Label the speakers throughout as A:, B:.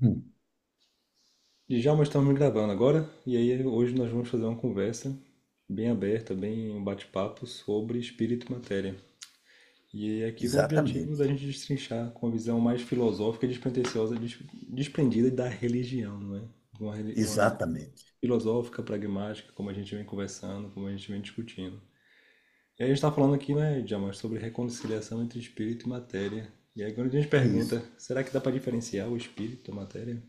A: Hum.
B: Djalma, estamos gravando agora, e aí hoje nós vamos fazer uma conversa bem aberta, bem um bate-papo sobre espírito e matéria. E aqui com o objetivo da
A: Exatamente.
B: gente destrinchar com a visão mais filosófica e despretensiosa, desprendida da religião, não é? Uma
A: Exatamente.
B: filosófica, pragmática, como a gente vem conversando, como a gente vem discutindo. E aí a gente está falando aqui, né, Djalma, sobre reconciliação entre espírito e matéria. E aí quando a gente
A: Isso.
B: pergunta, será que dá para diferenciar o espírito da matéria?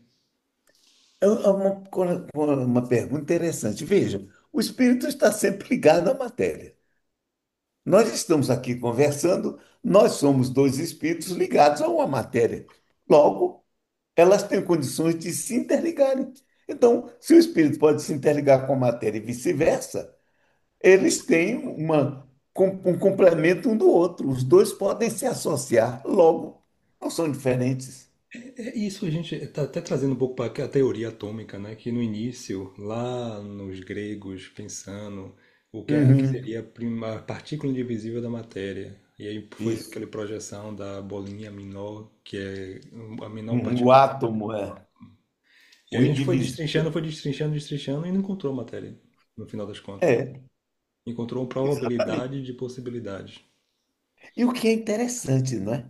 A: É uma pergunta interessante. Veja, o espírito está sempre ligado à matéria. Nós estamos aqui conversando, nós somos dois espíritos ligados a uma matéria. Logo, elas têm condições de se interligarem. Então, se o espírito pode se interligar com a matéria e vice-versa, eles têm um complemento um do outro. Os dois podem se associar. Logo, não são diferentes.
B: É isso, a gente está até trazendo um pouco para a teoria atômica, né? Que no início, lá nos gregos, pensando o que
A: Uhum.
B: seria a partícula indivisível da matéria. E aí foi
A: Isso.
B: aquela projeção da bolinha menor, que é a menor
A: Uhum. O
B: partícula.
A: átomo é
B: E aí
A: o
B: a gente
A: indivisível.
B: foi destrinchando, destrinchando e não encontrou a matéria, no final das contas.
A: É,
B: Encontrou uma
A: exatamente.
B: probabilidade de possibilidades.
A: E o que é interessante, não é?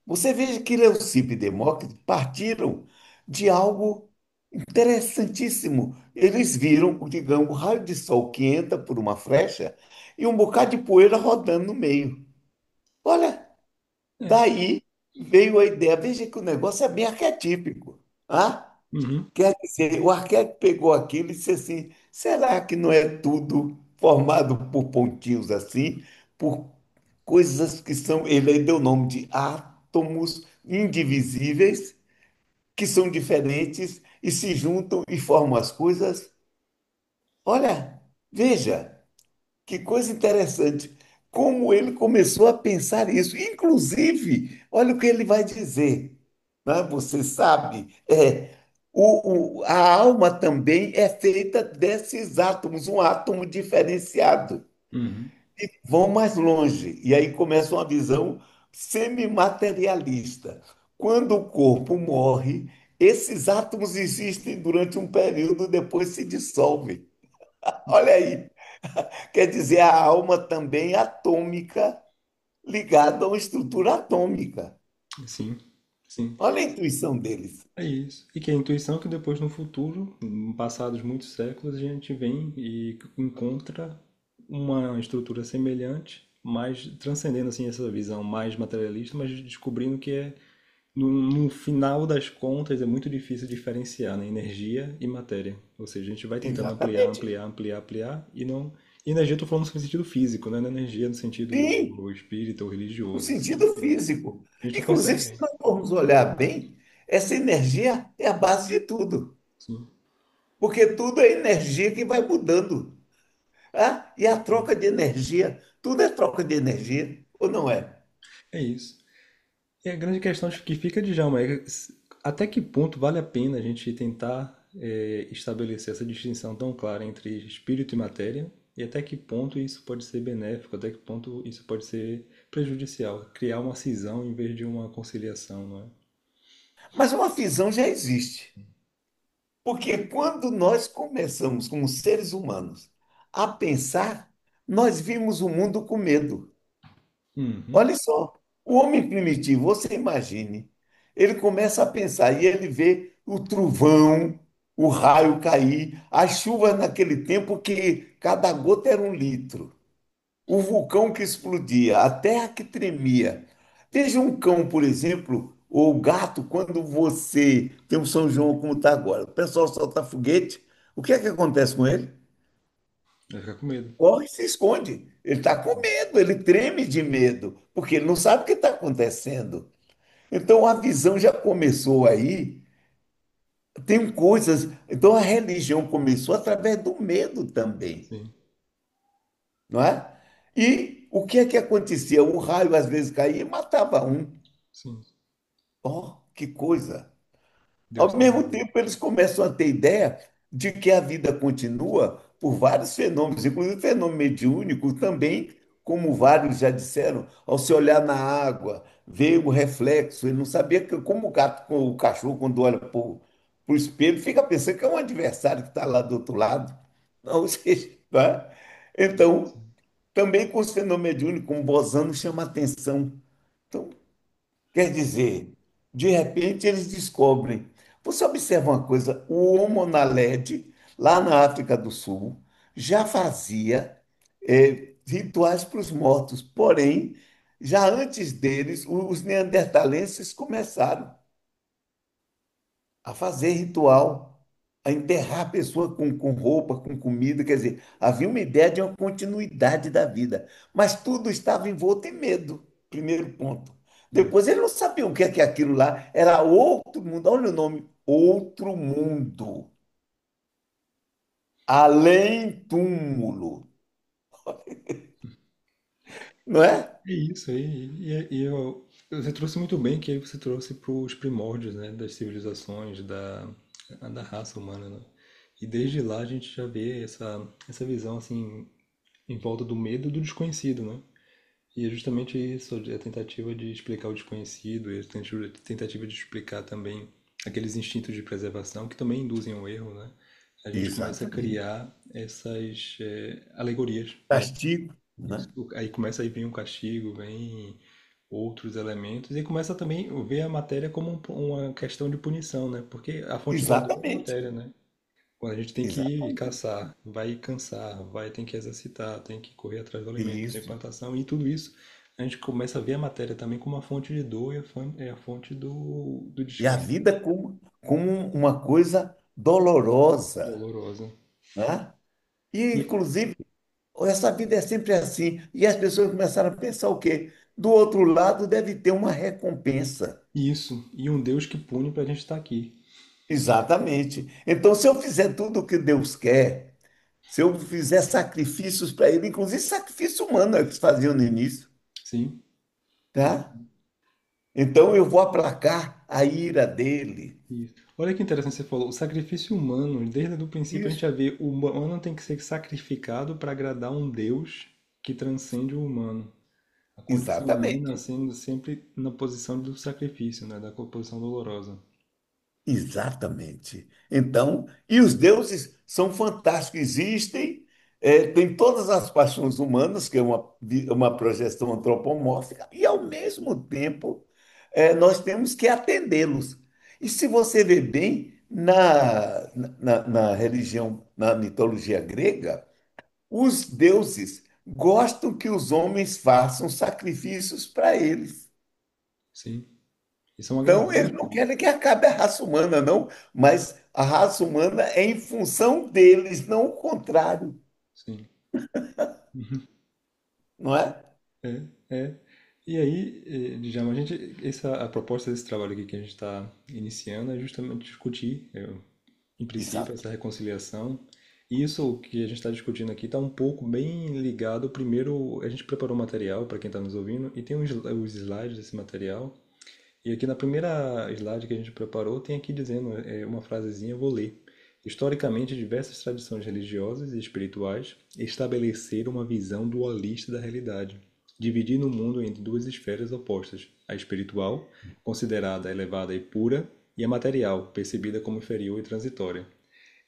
A: Você veja que Leucipo e Demócrito partiram de algo interessantíssimo. Eles viram, digamos, o raio de sol que entra por uma frecha e um bocado de poeira rodando no meio. Olha,
B: É.
A: daí veio a ideia. Veja que o negócio é bem arquetípico. Ah?
B: Uhum.
A: Quer dizer, o arquétipo pegou aquilo e disse assim: será que não é tudo formado por pontinhos assim, por coisas que são. Ele aí deu o nome de átomos indivisíveis, que são diferentes e se juntam e formam as coisas? Olha, veja. Que coisa interessante. Como ele começou a pensar isso. Inclusive, olha o que ele vai dizer. Né? Você sabe, a alma também é feita desses átomos, um átomo diferenciado.
B: Uhum.
A: Vão mais longe, e aí começa uma visão semimaterialista. Quando o corpo morre, esses átomos existem durante um período, depois se dissolvem. Olha aí. Quer dizer, a alma também é atômica, ligada a uma estrutura atômica.
B: Sim, sim.
A: Olha a intuição deles.
B: É isso. E que a intuição que depois no futuro, passados muitos séculos, a gente vem e encontra uma estrutura semelhante, mas transcendendo assim essa visão mais materialista, mas descobrindo que no final das contas é muito difícil diferenciar, né, energia e matéria. Ou seja, a gente vai tentando ampliar,
A: Exatamente.
B: ampliar, ampliar, ampliar e não. E energia eu tô falando no sentido físico, né? Não é energia no
A: Sim,
B: sentido espírita ou
A: no
B: religioso.
A: sentido físico.
B: A gente não
A: Inclusive, se
B: consegue.
A: nós formos olhar bem, essa energia é a base de tudo.
B: Sim.
A: Porque tudo é energia que vai mudando. Ah, e a troca de energia, tudo é troca de energia, ou não é?
B: É isso. E a grande questão que fica, Djalma, é até que ponto vale a pena a gente tentar estabelecer essa distinção tão clara entre espírito e matéria, e até que ponto isso pode ser benéfico, até que ponto isso pode ser prejudicial, criar uma cisão em vez de uma conciliação, não é?
A: Mas uma visão já existe. Porque quando nós começamos, como seres humanos, a pensar, nós vimos o mundo com medo.
B: Uhum.
A: Olha só, o homem primitivo, você imagine, ele começa a pensar e ele vê o trovão, o raio cair, as chuvas naquele tempo que cada gota era 1 litro, o vulcão que explodia, a terra que tremia. Veja um cão, por exemplo, ou gato, quando você tem um São João como está agora, o pessoal solta foguete, o que é que acontece com ele?
B: Vai ficar com medo.
A: Corre e se esconde. Ele está com medo, ele treme de medo, porque ele não sabe o que está acontecendo. Então a visão já começou aí. Tem coisas. Então a religião começou através do medo também,
B: Sim,
A: não é? E o que é que acontecia? O raio às vezes caía e matava um.
B: sim.
A: Oh, que coisa!
B: Deus
A: Ao
B: tem
A: mesmo
B: razão.
A: tempo, eles começam a ter ideia de que a vida continua por vários fenômenos, inclusive o fenômeno mediúnico também como vários já disseram, ao se olhar na água, ver o reflexo, ele não sabia que, como o gato, o cachorro, quando olha para o espelho, fica pensando que é um adversário que está lá do outro lado. Não, ou seja, tá? Então, também com os fenômenos mediúnicos, como Bosano chama atenção. Então, quer dizer, de repente eles descobrem. Você observa uma coisa: o Homo naledi, lá na África do Sul, já fazia rituais para os mortos. Porém, já antes deles, os neandertalenses começaram a fazer ritual, a enterrar a pessoa com roupa, com comida. Quer dizer, havia uma ideia de uma continuidade da vida, mas tudo estava envolto em medo, primeiro ponto.
B: É.
A: Depois ele não sabia o que é aquilo lá, era outro mundo. Olha o nome, outro mundo, além túmulo, não é?
B: É isso aí. Você trouxe muito bem que aí você trouxe para os primórdios, né, das civilizações, da raça humana, né? E desde lá a gente já vê essa visão assim em volta do medo e do desconhecido, né? E é justamente isso, a tentativa de explicar o desconhecido, e a tentativa de explicar também aqueles instintos de preservação que também induzem ao erro, né? A gente começa a
A: Exatamente.
B: criar essas alegorias, né?
A: Castigo, né?
B: Isso. Aí começa a vir um castigo, vem outros elementos, e começa também a ver a matéria como uma questão de punição, né? Porque a fonte de tudo é a
A: Exatamente.
B: matéria, né? Quando a gente tem que ir
A: Exatamente.
B: caçar, vai cansar, vai ter que exercitar, tem que correr atrás do alimento, tem
A: Isso.
B: plantação, e tudo isso a gente começa a ver a matéria também como uma fonte de dor e é a fonte do
A: E a
B: descanso
A: vida como uma coisa dolorosa,
B: dolorosa.
A: né? E,
B: E
A: inclusive, essa vida é sempre assim. E as pessoas começaram a pensar o quê? Do outro lado deve ter uma recompensa.
B: isso, e um Deus que pune para a gente estar aqui.
A: Exatamente. Então, se eu fizer tudo o que Deus quer, se eu fizer sacrifícios para Ele, inclusive sacrifício humano é o que eles faziam no início,
B: Sim.
A: tá? Então, eu vou aplacar a ira dele.
B: Isso. Olha que interessante você falou, o sacrifício humano, desde o princípio a gente
A: Isso,
B: já vê, o humano tem que ser sacrificado para agradar um Deus que transcende o humano. A condição humana
A: exatamente.
B: sendo sempre na posição do sacrifício, né, da posição dolorosa.
A: Exatamente. Então, e os deuses são fantásticos, existem, tem todas as paixões humanas, que é uma projeção antropomórfica, e ao mesmo tempo nós temos que atendê-los. E se você vê bem, na religião, na mitologia grega, os deuses gostam que os homens façam sacrifícios para eles.
B: Sim. Isso é um
A: Então, eles
B: agravante.
A: não querem que acabe a raça humana, não, mas a raça humana é em função deles, não o contrário,
B: Sim.
A: não é?
B: É, é. E aí, Djalma, a proposta desse trabalho aqui que a gente está iniciando é justamente discutir, em princípio,
A: Exato.
B: essa reconciliação. E isso que a gente está discutindo aqui está um pouco bem ligado. Primeiro, a gente preparou o material para quem está nos ouvindo e tem os slides desse material. E aqui na primeira slide que a gente preparou, tem aqui dizendo uma frasezinha, eu vou ler. Historicamente, diversas tradições religiosas e espirituais estabeleceram uma visão dualista da realidade, dividindo o mundo entre duas esferas opostas: a espiritual, considerada elevada e pura, e a material, percebida como inferior e transitória.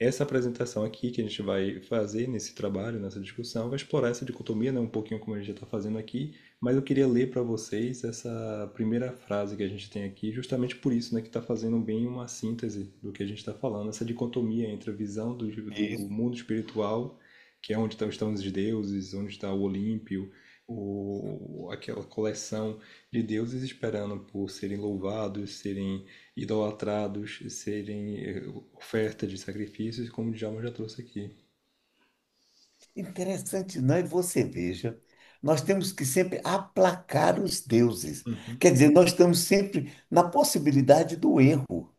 B: Essa apresentação aqui que a gente vai fazer nesse trabalho, nessa discussão, vai explorar essa dicotomia, né, um pouquinho como a gente já está fazendo aqui, mas eu queria ler para vocês essa primeira frase que a gente tem aqui, justamente por isso, né, que está fazendo bem uma síntese do que a gente está falando, essa dicotomia entre a visão do
A: Isso.
B: mundo espiritual, que é onde estão os deuses, onde está o Olímpio, aquela coleção de deuses esperando por serem louvados, serem idolatrados, serem oferta de sacrifícios, como o Djalma já trouxe aqui.
A: Interessante, não é? Você veja, nós temos que sempre aplacar os deuses.
B: Uhum.
A: Quer dizer, nós estamos sempre na possibilidade do erro.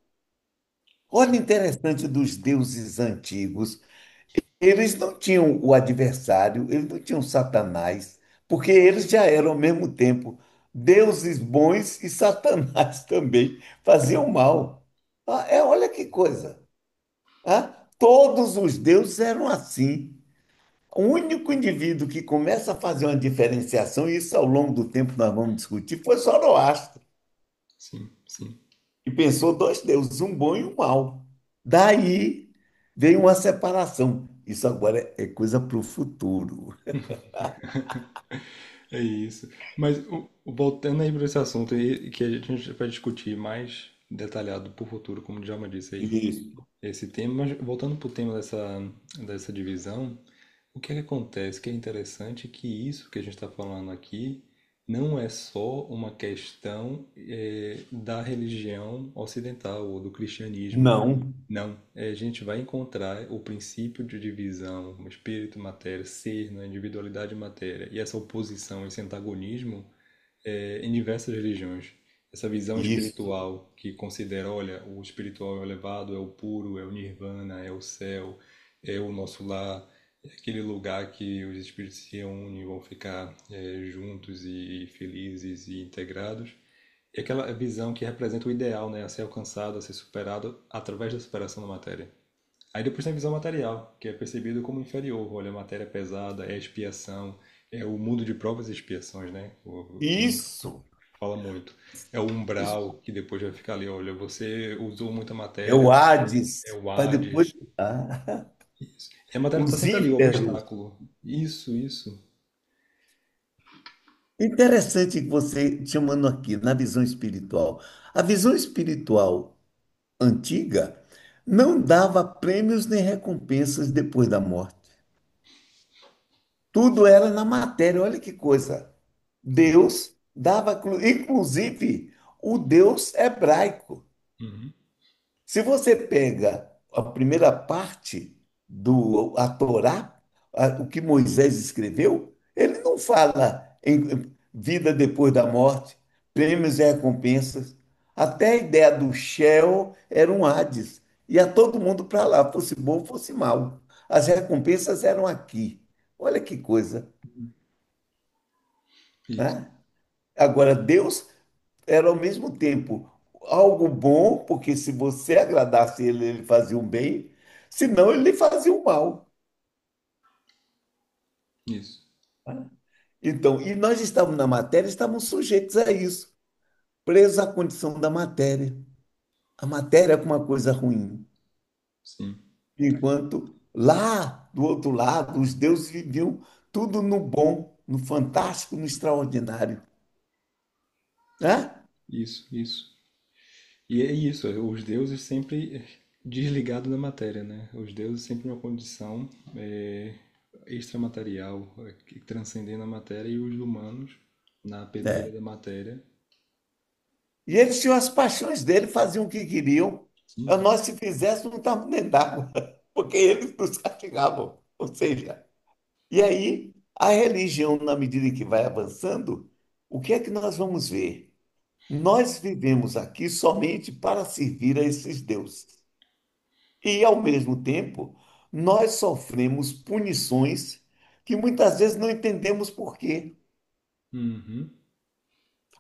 A: Olha, interessante dos deuses antigos. Eles não tinham o adversário, eles não tinham Satanás, porque eles já eram ao mesmo tempo deuses bons e Satanás também faziam mal. Olha que coisa. Ah, todos os deuses eram assim. O único indivíduo que começa a fazer uma diferenciação, e isso ao longo do tempo nós vamos discutir, foi Zoroastro,
B: Sim, sim.
A: que pensou dois deuses, um bom e um mau. Daí veio uma separação. Isso agora é coisa para o futuro.
B: É isso. Mas voltando aí para esse assunto aí, que a gente vai discutir mais detalhado por futuro, como o Djalma disse aí,
A: Isso.
B: esse tema, mas voltando para o tema dessa divisão, o que é que acontece? Que é interessante que isso que a gente está falando aqui não é só uma questão da religião ocidental ou do cristianismo.
A: Não.
B: Não, a gente vai encontrar o princípio de divisão, espírito, matéria, ser, né, individualidade e matéria, e essa oposição, esse antagonismo em diversas religiões. Essa visão
A: Isso.
B: espiritual que considera, olha, o espiritual é o elevado, é o puro, é o nirvana, é o céu, é o nosso lar, é aquele lugar que os espíritos se reúnem e vão ficar juntos e felizes e integrados. E aquela visão que representa o ideal, né, a ser alcançado, a ser superado através da superação da matéria. Aí depois tem a visão material, que é percebido como inferior. Olha, a matéria é pesada, é expiação, é o mundo de provas e expiações, né? O que
A: Isso.
B: fala muito. É o umbral, que depois vai ficar ali, olha, você usou muita
A: É
B: matéria,
A: o
B: é
A: Hades,
B: o
A: para depois.
B: Hades.
A: Ah,
B: Isso. E a matéria está
A: os
B: sempre ali, o
A: ínferos.
B: obstáculo. Isso.
A: Interessante que você chamando aqui na visão espiritual. A visão espiritual antiga não dava prêmios nem recompensas depois da morte. Tudo era na matéria. Olha que coisa. Deus dava, inclusive, o Deus hebraico.
B: Uhum.
A: Se você pega a primeira parte do a Torá, o que Moisés escreveu, ele não fala em vida depois da morte, prêmios e recompensas. Até a ideia do Sheol era um Hades. Ia todo mundo para lá, fosse bom, fosse mal. As recompensas eram aqui. Olha que coisa,
B: Isso.
A: né? Agora, Deus era ao mesmo tempo algo bom, porque se você agradasse ele, ele fazia um bem, senão ele lhe fazia um mal.
B: Isso.
A: Né? Então, e nós estávamos na matéria, estávamos sujeitos a isso, presos à condição da matéria. A matéria é uma coisa ruim,
B: Sim.
A: enquanto lá, do outro lado, os deuses viviam tudo no bom, no fantástico, no extraordinário. Né?
B: Isso. E é isso, os deuses sempre desligados da matéria, né? Os deuses sempre uma condição extramaterial, que transcendendo a matéria, e os humanos na penumbra
A: É.
B: da matéria.
A: E eles tinham as paixões dele, faziam o que queriam.
B: Sim,
A: Nós, se fizéssemos, não estávamos dentro d'água, porque eles nos castigavam. Ou seja, e aí a religião, na medida em que vai avançando, o que é que nós vamos ver? Nós vivemos aqui somente para servir a esses deuses. E, ao mesmo tempo, nós sofremos punições que muitas vezes não entendemos por quê.
B: uhum,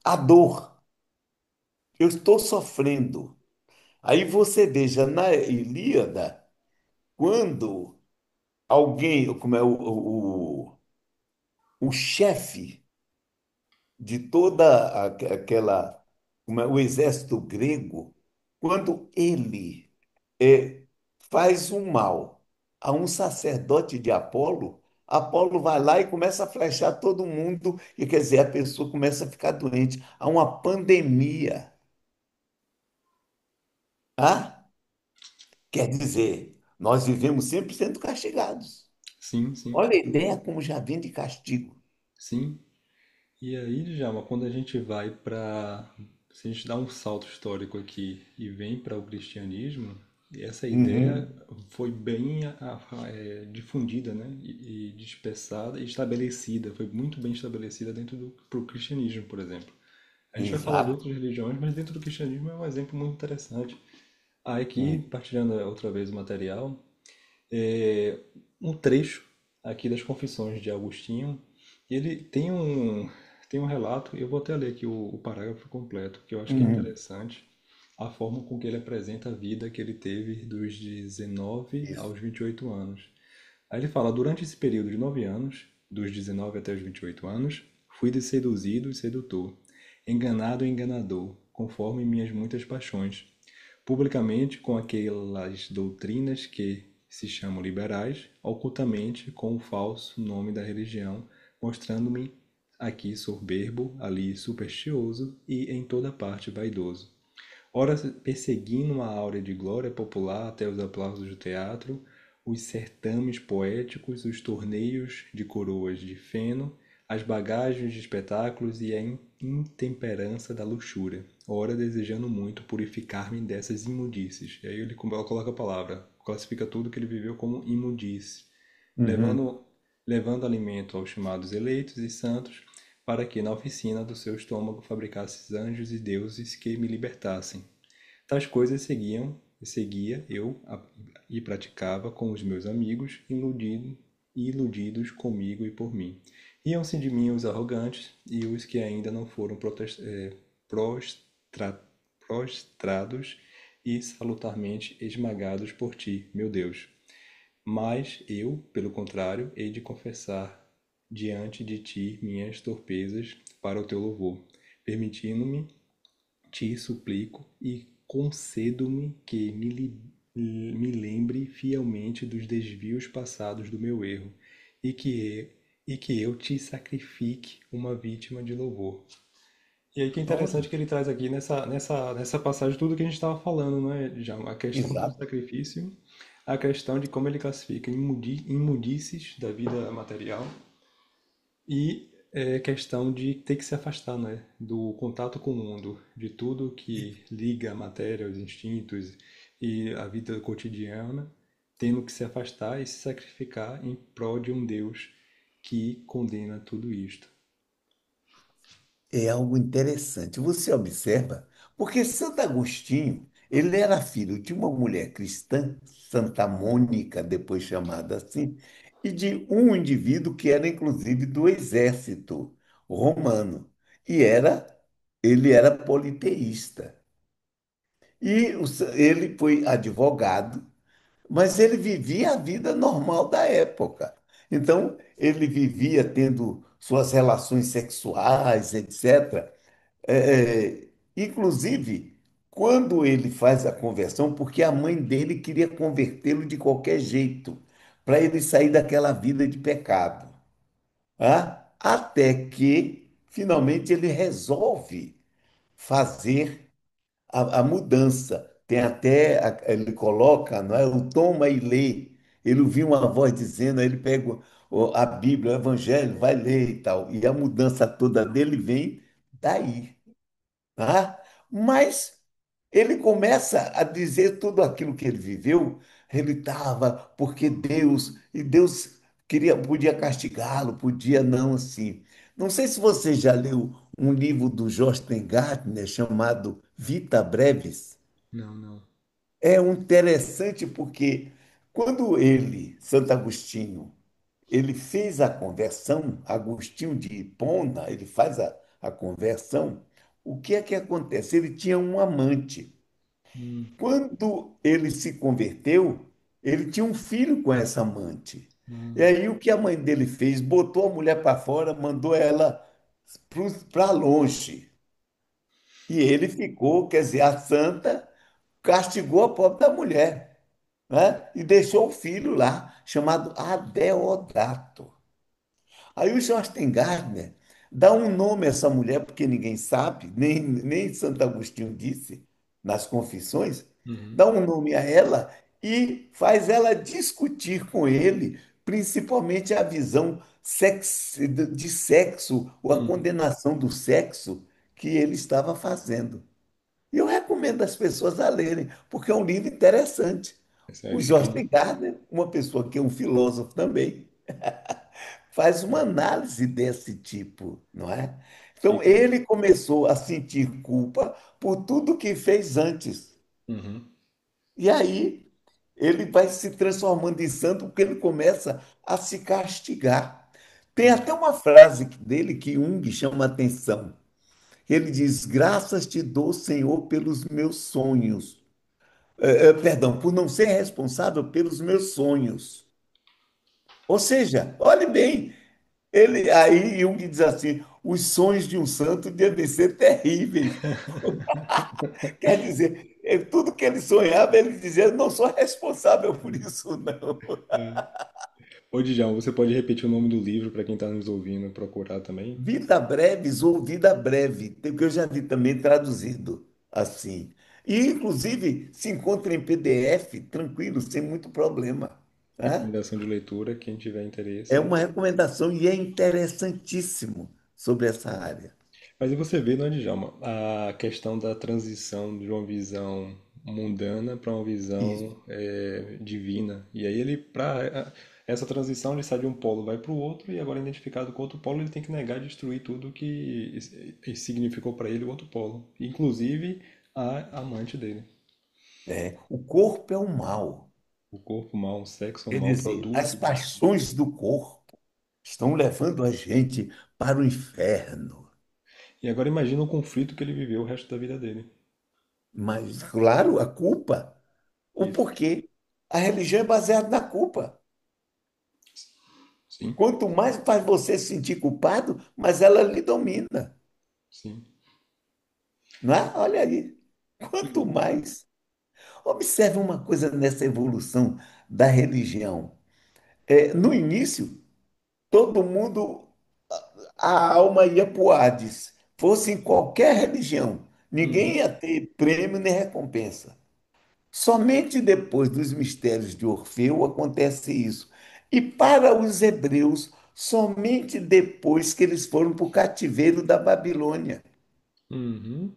A: A dor, eu estou sofrendo. Aí você veja na Ilíada, quando alguém, como é o chefe de toda aquela, como é, o exército grego, quando ele é, faz um mal a um sacerdote de Apolo, Apolo vai lá e começa a flechar todo mundo, e quer dizer, a pessoa começa a ficar doente. Há uma pandemia. Ah? Quer dizer, nós vivemos sempre sendo castigados.
B: sim,
A: Olha a ideia como já vem de castigo.
B: sim. E aí, Djalma, quando a gente vai para. Se a gente dá um salto histórico aqui e vem para o cristianismo, essa ideia
A: Uhum.
B: foi bem difundida, né? E dispersada e estabelecida, foi muito bem estabelecida dentro do pro cristianismo, por exemplo. A gente vai falar de
A: Exato.
B: outras religiões, mas dentro do cristianismo é um exemplo muito interessante. Aí aqui,
A: Hum.
B: partilhando outra vez o material, é, um trecho aqui das Confissões de Agostinho. Ele tem um relato, eu vou até ler aqui o parágrafo completo, que eu acho que é
A: Uhum.
B: interessante, a forma com que ele apresenta a vida que ele teve dos 19
A: Isso.
B: aos 28 anos. Aí ele fala: durante esse período de 9 anos, dos 19 até os 28 anos, fui de seduzido e sedutor, enganado e enganador, conforme minhas muitas paixões, publicamente com aquelas doutrinas que se chamam liberais, ocultamente com o falso nome da religião, mostrando-me aqui soberbo, ali supersticioso e em toda parte vaidoso. Ora perseguindo uma áurea de glória popular até os aplausos do teatro, os certames poéticos, os torneios de coroas de feno, as bagagens de espetáculos e a intemperança da luxúria, ora desejando muito purificar-me dessas imundícies. E aí ele coloca a palavra, classifica tudo que ele viveu como imundície,
A: Uhum.
B: levando alimento aos chamados eleitos e santos, para que na oficina do seu estômago fabricasses anjos e deuses que me libertassem. Tais coisas seguia eu e praticava com os meus amigos, iludidos comigo e por mim. Iam-se de mim os arrogantes e os que ainda não foram prostra- prostrados e salutarmente esmagados por ti, meu Deus. Mas eu, pelo contrário, hei de confessar diante de ti minhas torpezas para o teu louvor, permitindo-me, te suplico e concedo-me que me lembre fielmente dos desvios passados do meu erro e que eu te sacrifique uma vítima de louvor. E aí que é
A: Olha,
B: interessante que ele traz aqui nessa passagem tudo que a gente estava falando, né? Já a questão do
A: exato.
B: sacrifício, a questão de como ele classifica imundícies da vida material e questão de ter que se afastar, né? Do contato com o mundo, de tudo que liga a matéria, os instintos e a vida cotidiana, tendo que se afastar e se sacrificar em prol de um Deus que condena tudo isto.
A: É algo interessante. Você observa, porque Santo Agostinho, ele era filho de uma mulher cristã, Santa Mônica, depois chamada assim, e de um indivíduo que era inclusive do exército romano. E ele era politeísta. Ele foi advogado, mas ele vivia a vida normal da época. Então, ele vivia tendo suas relações sexuais, etc. Inclusive, quando ele faz a conversão, porque a mãe dele queria convertê-lo de qualquer jeito, para ele sair daquela vida de pecado. Até que, finalmente, ele resolve fazer a mudança. Tem até, ele coloca, não é, o toma e lê. Ele ouviu uma voz dizendo, aí ele pega a Bíblia, o Evangelho, vai ler e tal. E a mudança toda dele vem daí. Tá? Mas ele começa a dizer tudo aquilo que ele viveu, ele estava, porque Deus, e Deus podia castigá-lo, podia não assim. Não sei se você já leu um livro do Jostein Gardner chamado Vita Brevis.
B: Não, não.
A: É um interessante porque quando ele, Santo Agostinho, ele fez a conversão, Agostinho de Hipona, ele faz a conversão, o que é que acontece? Ele tinha um amante.
B: Hum,
A: Quando ele se converteu, ele tinha um filho com essa amante. E
B: hum,
A: aí o que a mãe dele fez? Botou a mulher para fora, mandou ela para longe. E ele ficou, quer dizer, a santa castigou a pobre da mulher, né? E deixou o filho lá, chamado Adeodato. Aí o Jostein Gardner dá um nome a essa mulher, porque ninguém sabe, nem Santo Agostinho disse nas Confissões,
B: uhum,
A: dá um nome a ela e faz ela discutir com ele, principalmente a visão de sexo, ou a
B: uhum.
A: condenação do sexo que ele estava fazendo. E eu recomendo as pessoas a lerem, porque é um livro interessante. O
B: Esse aqui é
A: Jostein
B: um.
A: Gardner, uma pessoa que é um filósofo também, faz uma análise desse tipo, não é? Então,
B: Fica.
A: ele começou a sentir culpa por tudo que fez antes.
B: Uhum,
A: E aí, ele vai se transformando em santo porque ele começa a se castigar. Tem
B: uhum,
A: até uma frase dele que Jung chama a atenção. Ele diz: Graças te dou, Senhor, pelos meus sonhos. Perdão, por não ser responsável pelos meus sonhos. Ou seja, olhe bem, ele aí Jung diz assim: os sonhos de um santo devem ser terríveis. Quer dizer, tudo que ele sonhava, ele dizia: "Eu não sou responsável por isso, não."
B: Ô, Djalma, você pode repetir o nome do livro para quem está nos ouvindo procurar também?
A: Vida Breves ou Vida Breve, que eu já vi também traduzido assim. E, inclusive, se encontra em PDF, tranquilo, sem muito problema. Né?
B: Recomendação de leitura, quem tiver
A: É
B: interesse.
A: uma recomendação e é interessantíssimo sobre essa área.
B: Mas e você vê, não é, Djalma, a questão da transição de uma visão mundana para uma
A: Isso.
B: visão divina. E aí ele, para essa transição, ele sai de um polo, vai para o outro, e agora identificado com outro polo, ele tem que negar, destruir tudo que significou para ele o outro polo, inclusive a amante dele.
A: O corpo é o mal.
B: O corpo mal, o sexo é um
A: Quer
B: mau
A: dizer, as
B: produto.
A: paixões do corpo estão levando a gente para o inferno.
B: E agora imagina o conflito que ele viveu o resto da vida dele.
A: Mas, claro, a culpa. O
B: Isso.
A: porquê? A religião é baseada na culpa.
B: Sim,
A: Quanto mais faz você se sentir culpado, mais ela lhe domina.
B: sim.
A: Não é? Olha aí. Quanto mais. Observe uma coisa nessa evolução da religião. No início, todo mundo, a alma ia para o Hades, fosse em qualquer religião. Ninguém
B: Uhum.
A: ia ter prêmio nem recompensa. Somente depois dos mistérios de Orfeu acontece isso. E para os hebreus, somente depois que eles foram para o cativeiro da Babilônia.
B: Uhum.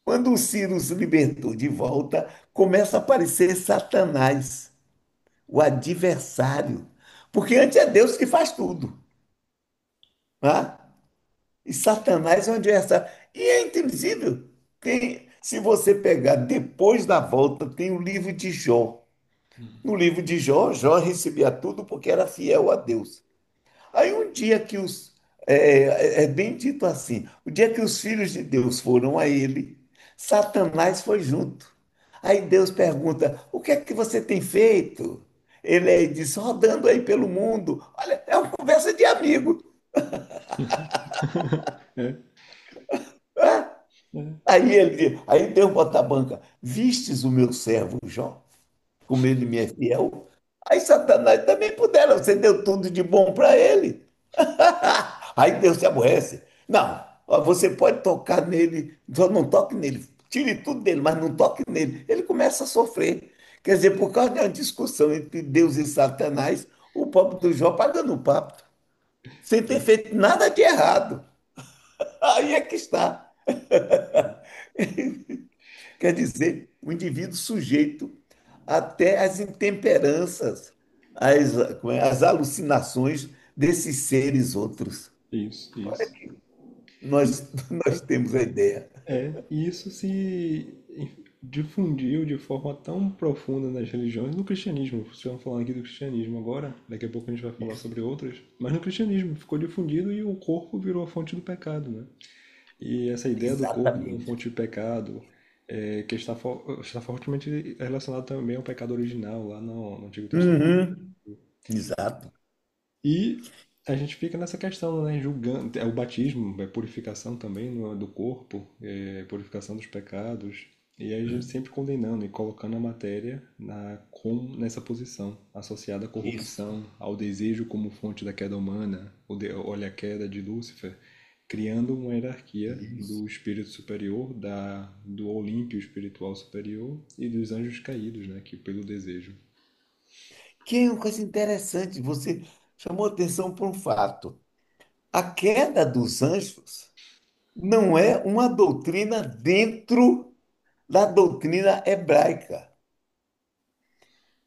A: Quando o Ciro os libertou de volta, começa a aparecer Satanás, o adversário. Porque antes é Deus que faz tudo. Né? E Satanás é um adversário. E é entendível. Se você pegar depois da volta, tem o livro de Jó. No livro de Jó, Jó recebia tudo porque era fiel a Deus. Aí um dia que é bem dito assim, o dia que os filhos de Deus foram a ele, Satanás foi junto. Aí Deus pergunta: o que é que você tem feito? Ele aí diz: rodando aí pelo mundo. Olha, é uma conversa de amigo.
B: É,
A: Né?
B: é,
A: Aí Deus bota a banca: vistes o meu servo Jó, como ele me é fiel? Aí Satanás também pudera, você deu tudo de bom para ele. Aí Deus se aborrece. Não, ó, você pode tocar nele, só não toque nele. Tire tudo dele, mas não toque nele. Ele começa a sofrer. Quer dizer, por causa de uma discussão entre Deus e Satanás, o pobre do Jó pagando o papo, sem ter feito nada de errado. Aí é que está. Quer dizer, o indivíduo sujeito até às intemperanças, às alucinações desses seres outros.
B: isso,
A: Olha
B: isso.
A: que nós temos a ideia.
B: E isso se difundiu de forma tão profunda nas religiões, no cristianismo. Estamos falando aqui do cristianismo agora, daqui a pouco a gente vai falar sobre outras, mas no cristianismo ficou difundido e o corpo virou a fonte do pecado, né? E essa ideia do corpo como
A: Exatamente.
B: fonte de pecado, que está fortemente relacionado também ao pecado original lá no Antigo Testamento.
A: Uhum, exato.
B: E a gente fica nessa questão, né? Julgando. É o batismo, é purificação também do corpo, purificação dos pecados. E aí a gente sempre condenando e colocando a matéria nessa posição, associada à
A: Isso,
B: corrupção, ao desejo como fonte da queda humana, olha a queda de Lúcifer, criando uma hierarquia
A: isso.
B: do espírito superior, do Olímpio espiritual superior e dos anjos caídos, né? Que pelo desejo.
A: Que é uma coisa interessante, você chamou atenção para um fato. A queda dos anjos não é uma doutrina dentro da doutrina hebraica.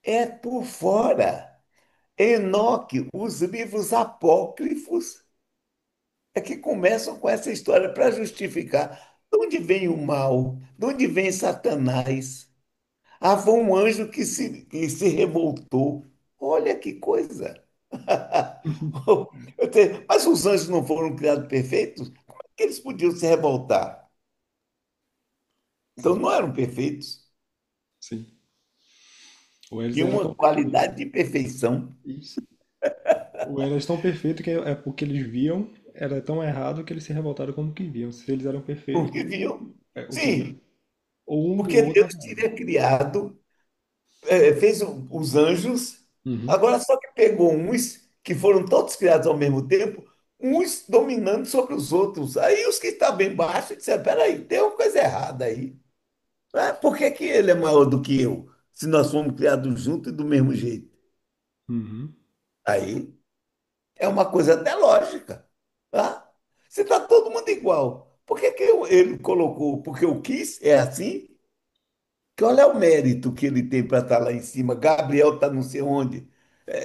A: É por fora. Enoque, os livros apócrifos é que começam com essa história para justificar de onde vem o mal, de onde vem Satanás. Ah, foi um anjo que se revoltou. Olha que coisa. Mas os anjos não foram criados perfeitos? Como é que eles podiam se revoltar? Então
B: Sim,
A: não eram perfeitos.
B: sim. Ou eles
A: Tinham
B: eram
A: uma
B: totalmente
A: qualidade de perfeição.
B: isso. Eras tão perfeito que o que eles viam era tão errado que eles se revoltaram como que viam. Se eles eram perfeitos,
A: Porque viu?
B: o que viam,
A: Sim,
B: ou um ou
A: porque
B: outro
A: Deus
B: estava errado.
A: tinha criado, fez os anjos,
B: Uhum,
A: agora só que pegou uns que foram todos criados ao mesmo tempo, uns dominando sobre os outros. Aí os que estavam embaixo disseram: peraí, tem uma coisa errada aí. Por que que ele é maior do que eu, se nós fomos criados juntos e do mesmo jeito?
B: uhum.
A: Aí é uma coisa até lógica. Tá? Se está todo mundo igual, por que que ele colocou? Porque eu quis, é assim? Que olha o mérito que ele tem para estar lá em cima. Gabriel está não sei onde,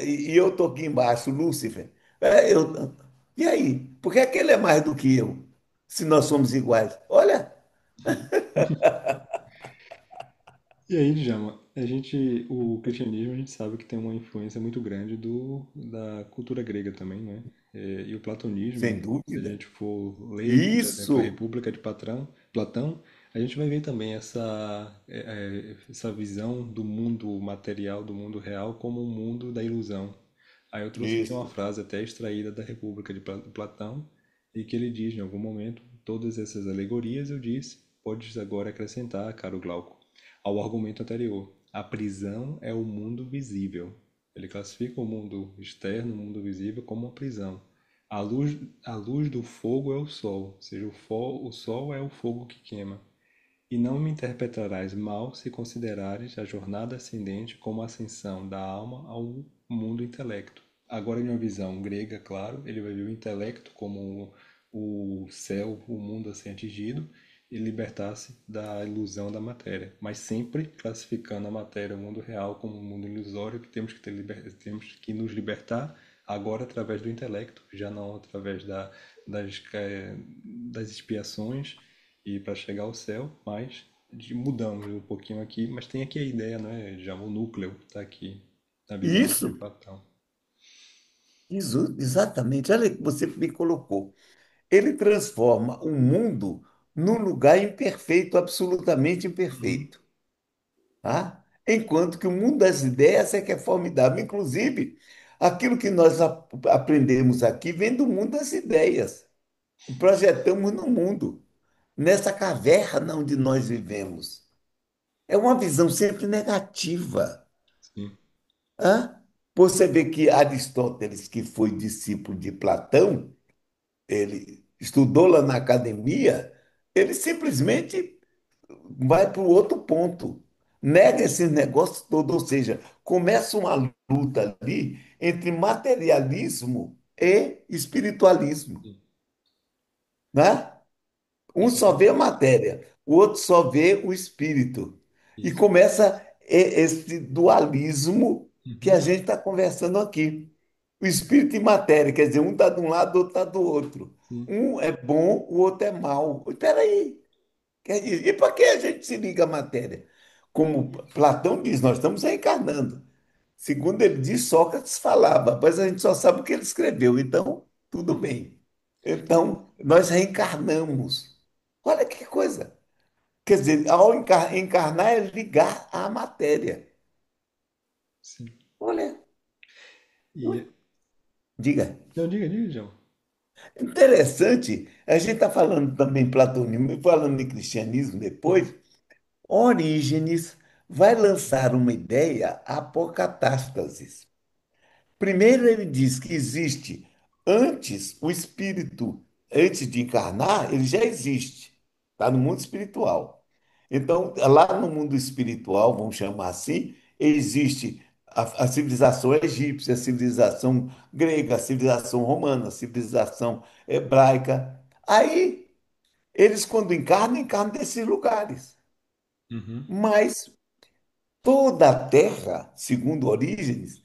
A: e eu estou aqui embaixo, Lúcifer. E aí? Por que que ele é mais do que eu, se nós somos iguais? Olha,
B: E aí, Djalma, o cristianismo, a gente sabe que tem uma influência muito grande da cultura grega também, né? E o platonismo,
A: sem
B: se a
A: dúvida.
B: gente for ler, por exemplo, a
A: Isso,
B: República de Platão, a gente vai ver também essa visão do mundo material, do mundo real, como um mundo da ilusão. Aí eu trouxe aqui uma
A: isso,
B: frase até extraída da República de Platão, e que ele diz, em algum momento, todas essas alegorias, eu disse, podes agora acrescentar, caro Glauco, ao argumento anterior. A prisão é o mundo visível. Ele classifica o mundo externo, o mundo visível, como uma prisão. A luz, a luz do fogo é o sol, ou seja, o sol é o fogo que queima. E não me interpretarás mal se considerares a jornada ascendente como a ascensão da alma ao mundo intelecto. Agora, em uma visão grega, claro, ele vai ver o intelecto como o céu, o mundo a ser atingido, e libertar-se da ilusão da matéria, mas sempre classificando a matéria, o mundo real, como um mundo ilusório que temos que nos libertar agora através do intelecto, já não através das expiações e para chegar ao céu, mas mudamos um pouquinho aqui, mas tem aqui a ideia, né? Já o núcleo está aqui na visão de
A: isso,
B: Platão.
A: exatamente. Olha que você me colocou. Ele transforma o mundo num lugar imperfeito, absolutamente
B: Uhum.
A: imperfeito. Tá? Enquanto que o mundo das ideias é que é formidável. Inclusive, aquilo que nós aprendemos aqui vem do mundo das ideias. Projetamos no mundo, nessa caverna onde nós vivemos. É uma visão sempre negativa.
B: Sim.
A: Hã? Você vê que Aristóteles, que foi discípulo de Platão, ele estudou lá na academia, ele simplesmente vai para o outro ponto. Nega esse negócio todo, ou seja, começa uma luta ali entre materialismo e espiritualismo,
B: Sim.
A: né? Um
B: Isso
A: só
B: aqui.
A: vê a matéria, o outro só vê o espírito. E
B: Isso.
A: começa esse dualismo que a
B: Uhum.
A: gente está conversando aqui. O espírito e matéria, quer dizer, um está de um lado, o outro está do outro.
B: Sim.
A: Um é bom, o outro é mau. Espera aí, quer dizer, e para que a gente se liga à matéria? Como Platão diz, nós estamos reencarnando. Segundo ele diz, Sócrates falava, mas a gente só sabe o que ele escreveu, então tudo bem. Então, nós reencarnamos. Olha que coisa. Quer dizer, ao encarnar é ligar à matéria.
B: Sim.
A: Olha,
B: E
A: diga.
B: não, diga, João.
A: Interessante, a gente está falando também platonismo e falando de cristianismo depois. Orígenes vai lançar uma ideia apocatástasis. Primeiro, ele diz que existe antes o espírito, antes de encarnar, ele já existe, está no mundo espiritual. Então, lá no mundo espiritual, vamos chamar assim, existe a civilização egípcia, a civilização grega, a civilização romana, a civilização hebraica. Aí, eles, quando encarnam, encarnam desses lugares.
B: Uhum.
A: Mas toda a Terra, segundo Orígenes,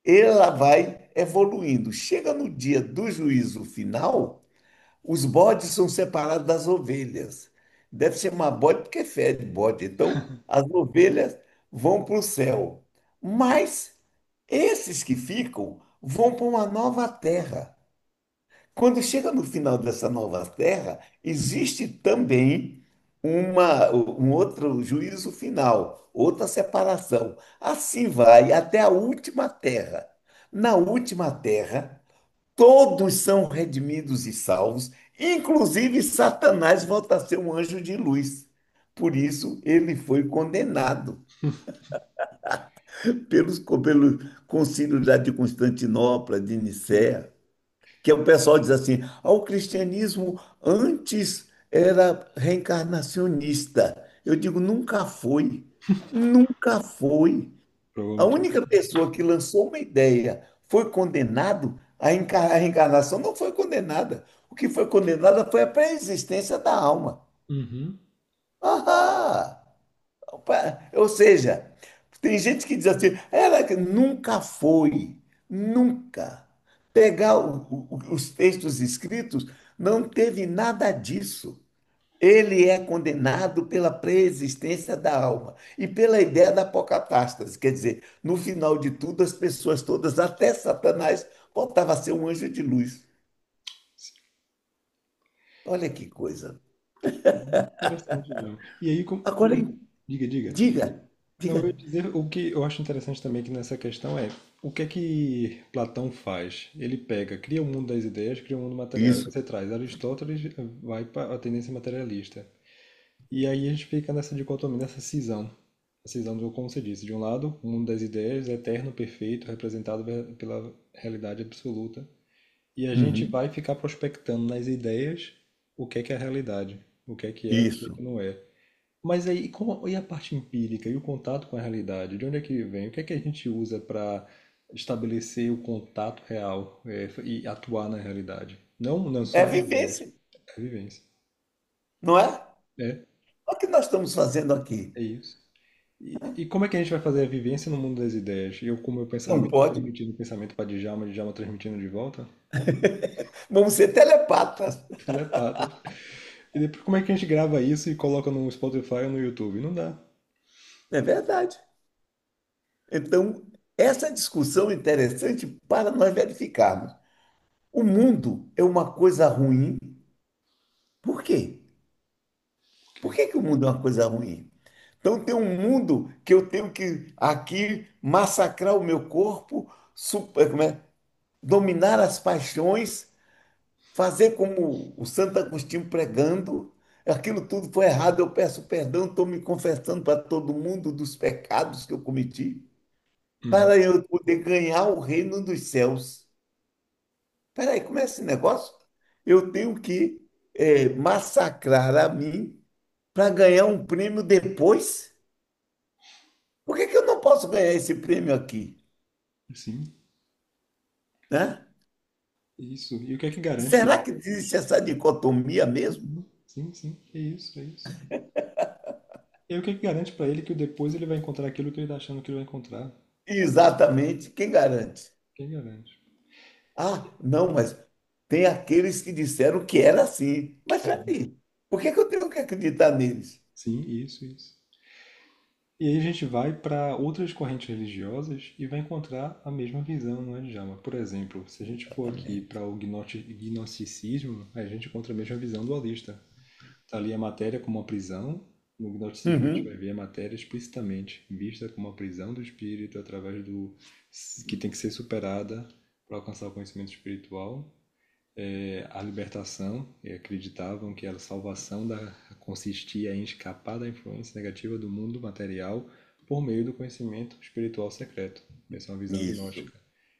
A: ela vai evoluindo. Chega no dia do juízo final, os bodes são separados das ovelhas. Deve chamar bode porque fede bode. Então, as ovelhas vão para o céu. Mas esses que ficam vão para uma nova terra. Quando chega no final dessa nova terra, existe também um outro juízo final, outra separação. Assim vai até a última terra. Na última terra, todos são redimidos e salvos, inclusive Satanás volta a ser um anjo de luz. Por isso, ele foi condenado pelo concílio lá de Constantinopla, de Nicéia, que o pessoal diz assim: o cristianismo antes era reencarnacionista. Eu digo, nunca foi. Nunca foi. A
B: Provavelmente.
A: única pessoa que lançou uma ideia foi condenado, a reencarnação não foi condenada. O que foi condenada foi a pré-existência da alma.
B: Uhum.
A: Ah! Ou seja, tem gente que diz assim, ela que nunca foi, nunca. Pegar os textos escritos, não teve nada disso. Ele é condenado pela preexistência da alma e pela ideia da apocatástase. Quer dizer, no final de tudo, as pessoas todas, até Satanás, voltava a ser um anjo de luz. Olha que coisa.
B: Interessante, João. E aí,
A: Agora,
B: diga, diga.
A: diga,
B: Não,
A: diga.
B: eu ia dizer o que eu acho interessante também que nessa questão é o que é que Platão faz? Ele pega, cria o mundo das ideias, cria o mundo material. Aí
A: Isso,
B: você traz Aristóteles, vai para a tendência materialista. E aí a gente fica nessa dicotomia, nessa cisão. A cisão do, como você disse, de um lado, o mundo das ideias, eterno, perfeito, representado pela realidade absoluta. E a gente
A: uhum,
B: vai ficar prospectando nas ideias o que é a realidade, o que é, o que é
A: isso,
B: que não é. Mas aí, e a parte empírica e o contato com a realidade? De onde é que vem? O que é que a gente usa para estabelecer o contato real, e atuar na realidade? Não, não só
A: é
B: as ideias,
A: vivência,
B: é a vivência.
A: não é?
B: É,
A: O que nós estamos fazendo aqui?
B: é isso. E como é que a gente vai fazer a vivência no mundo das ideias? Eu com o meu
A: Não
B: pensamento,
A: pode.
B: transmitindo o pensamento para Djalma, Djalma transmitindo de volta?
A: Vamos ser telepatas.
B: Telepatas. E depois, como é que a gente grava isso e coloca no Spotify ou no YouTube? Não dá.
A: É verdade. Então, essa discussão é interessante para nós verificarmos. O mundo é uma coisa ruim. Por quê? Por que que o mundo é uma coisa ruim? Então, tem um mundo que eu tenho que aqui massacrar o meu corpo, como é? Dominar as paixões, fazer como o Santo Agostinho pregando. Aquilo tudo foi errado, eu peço perdão, estou me confessando para todo mundo dos pecados que eu cometi,
B: Uhum.
A: para eu poder ganhar o reino dos céus. Espera aí, como é esse negócio? Eu tenho que massacrar a mim para ganhar um prêmio depois? Por que que eu não posso ganhar esse prêmio aqui?
B: Sim,
A: Né?
B: isso. E o que é que garante que.
A: Será que existe essa dicotomia mesmo?
B: Sim, sim, é isso, é isso. E o que é que garante para ele que depois ele vai encontrar aquilo que ele está achando que ele vai encontrar?
A: Exatamente. Quem garante?
B: Quem garante?
A: Ah, não, mas tem aqueles que disseram que era assim. Mas peraí, por que que eu tenho que acreditar neles?
B: Sim, isso, isso. E aí a gente vai para outras correntes religiosas e vai encontrar a mesma visão, não é, Djalma? Por exemplo, se a gente for aqui
A: Exatamente.
B: para o gnosticismo, a gente encontra a mesma visão dualista. Está ali a matéria como uma prisão. No gnosticismo a gente vai
A: Uhum,
B: ver a matéria explicitamente vista como uma prisão do espírito através do que tem que ser superada para alcançar o conhecimento espiritual. A libertação, e acreditavam que a salvação consistia em escapar da influência negativa do mundo material por meio do conhecimento espiritual secreto. Essa é uma visão
A: isso.
B: gnóstica.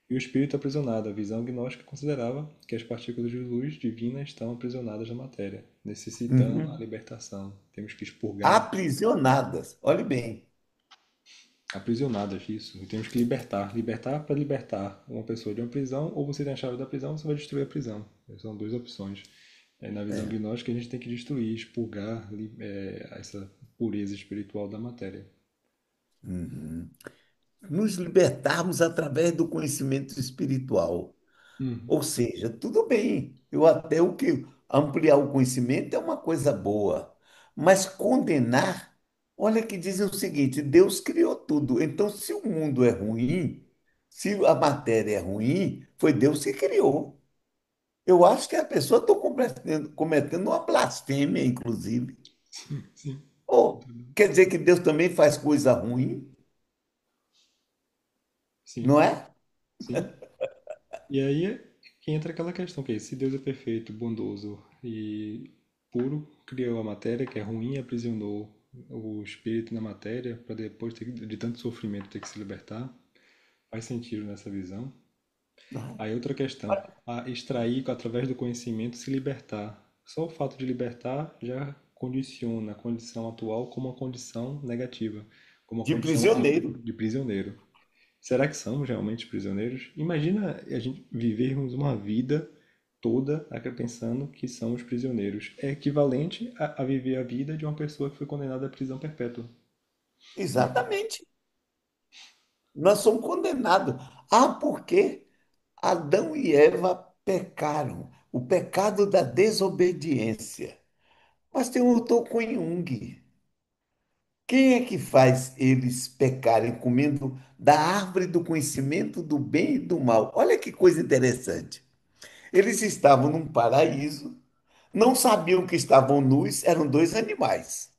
B: E o espírito aprisionado, a visão gnóstica considerava que as partículas de luz divina estão aprisionadas na matéria, necessitando a
A: Uhum.
B: libertação. Temos que expurgar,
A: Aprisionadas. Olhe bem.
B: aprisionadas, isso. E temos que libertar. Libertar para libertar uma pessoa de uma prisão, ou você tem a chave da prisão, você vai destruir a prisão. São duas opções. Na visão gnóstica, a gente tem que destruir, expurgar essa pureza espiritual da matéria.
A: Uhum. Nos libertarmos através do conhecimento espiritual.
B: Uhum.
A: Ou seja, tudo bem, eu até o que ampliar o conhecimento é uma coisa boa, mas condenar, olha que dizem o seguinte: Deus criou tudo. Então, se o mundo é ruim, se a matéria é ruim, foi Deus que criou. Eu acho que a pessoa está cometendo uma blasfêmia, inclusive.
B: Sim.
A: Ou quer dizer que Deus também faz coisa ruim,
B: Sim.
A: não é?
B: Sim. E aí é que entra aquela questão que é, se Deus é perfeito, bondoso e puro, criou a matéria que é ruim e aprisionou o espírito na matéria para depois de tanto sofrimento ter que se libertar, faz sentido nessa visão. Aí outra questão, a extrair através do conhecimento se libertar. Só o fato de libertar já condiciona a condição atual como uma condição negativa, como uma
A: De
B: condição
A: prisioneiro.
B: de prisioneiro. Será que somos realmente prisioneiros? Imagina a gente vivermos uma vida toda pensando que somos prisioneiros. É equivalente a viver a vida de uma pessoa que foi condenada à prisão perpétua.
A: Exatamente. Nós somos condenados. Ah, por quê? Adão e Eva pecaram. O pecado da desobediência. Mas tem um autor com Jung. Quem é que faz eles pecarem comendo da árvore do conhecimento do bem e do mal? Olha que coisa interessante. Eles estavam num paraíso, não sabiam que estavam nus, eram dois animais.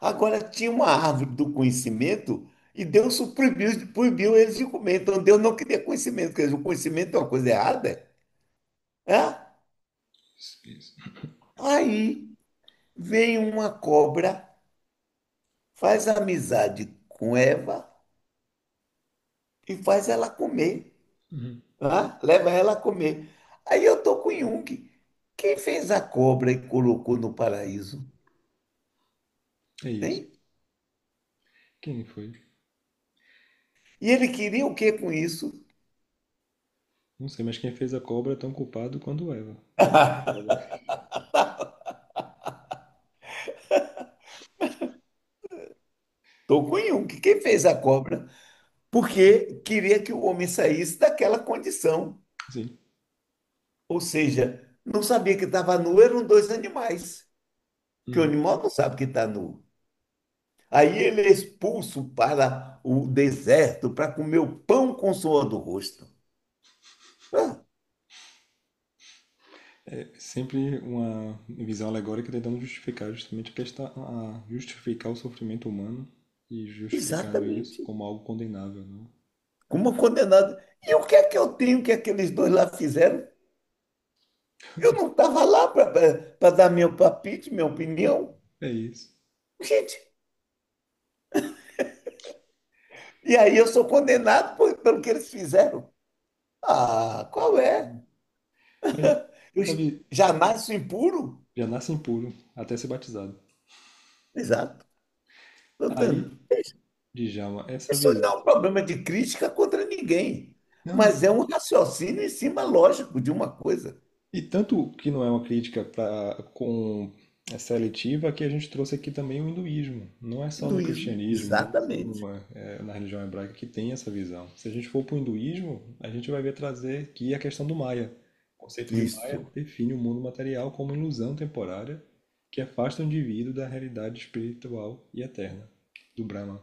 A: Agora tinha uma árvore do conhecimento e Deus proibiu eles de comer. Então Deus não queria conhecimento, quer dizer, o conhecimento é uma coisa errada. É?
B: Isso.
A: Aí vem uma cobra, faz amizade com Eva e faz ela comer.
B: Uhum.
A: Leva ela a comer. Aí eu tô com Jung. Quem fez a cobra e colocou no paraíso?
B: É isso.
A: Hein?
B: Quem foi?
A: E ele queria o que com isso?
B: Não sei, mas quem fez a cobra é tão culpado quanto Eva. Quem fez a cobra?
A: Tô com Jung. Quem fez a cobra? Porque queria que o homem saísse daquela condição.
B: Sim.
A: Ou seja, não sabia que estava nu, eram dois animais. Que o
B: Uhum.
A: animal não sabe que está nu. Aí ele é expulso para o deserto para comer o pão com o suor do rosto. Ah,
B: É sempre uma visão alegórica tentando justificar justamente a questão, a justificar o sofrimento humano e justificando isso
A: exatamente.
B: como algo condenável, não?
A: Como condenado. E o que é que eu tenho que aqueles dois lá fizeram? Eu não estava lá para dar meu palpite, minha opinião.
B: É isso.
A: Gente, e aí eu sou condenado pelo que eles fizeram. Ah, qual é?
B: Mas,
A: Eu
B: sabe,
A: já nasço impuro?
B: já nasce impuro até ser batizado.
A: Exato.
B: Aí,
A: Portanto,
B: Djalma, essa
A: isso
B: visão.
A: não é um problema de crítica contra ninguém,
B: Não,
A: mas
B: não.
A: é um raciocínio em cima lógico de uma coisa.
B: E tanto que não é uma crítica com seletiva que a gente trouxe aqui também o hinduísmo. Não é só no
A: Hinduísmo,
B: cristianismo, não é só
A: exatamente.
B: na religião hebraica que tem essa visão. Se a gente for para o hinduísmo, a gente vai ver trazer aqui a questão do Maya. O conceito de Maya
A: Isso.
B: define o mundo material como ilusão temporária que afasta o indivíduo da realidade espiritual e eterna, do Brahma.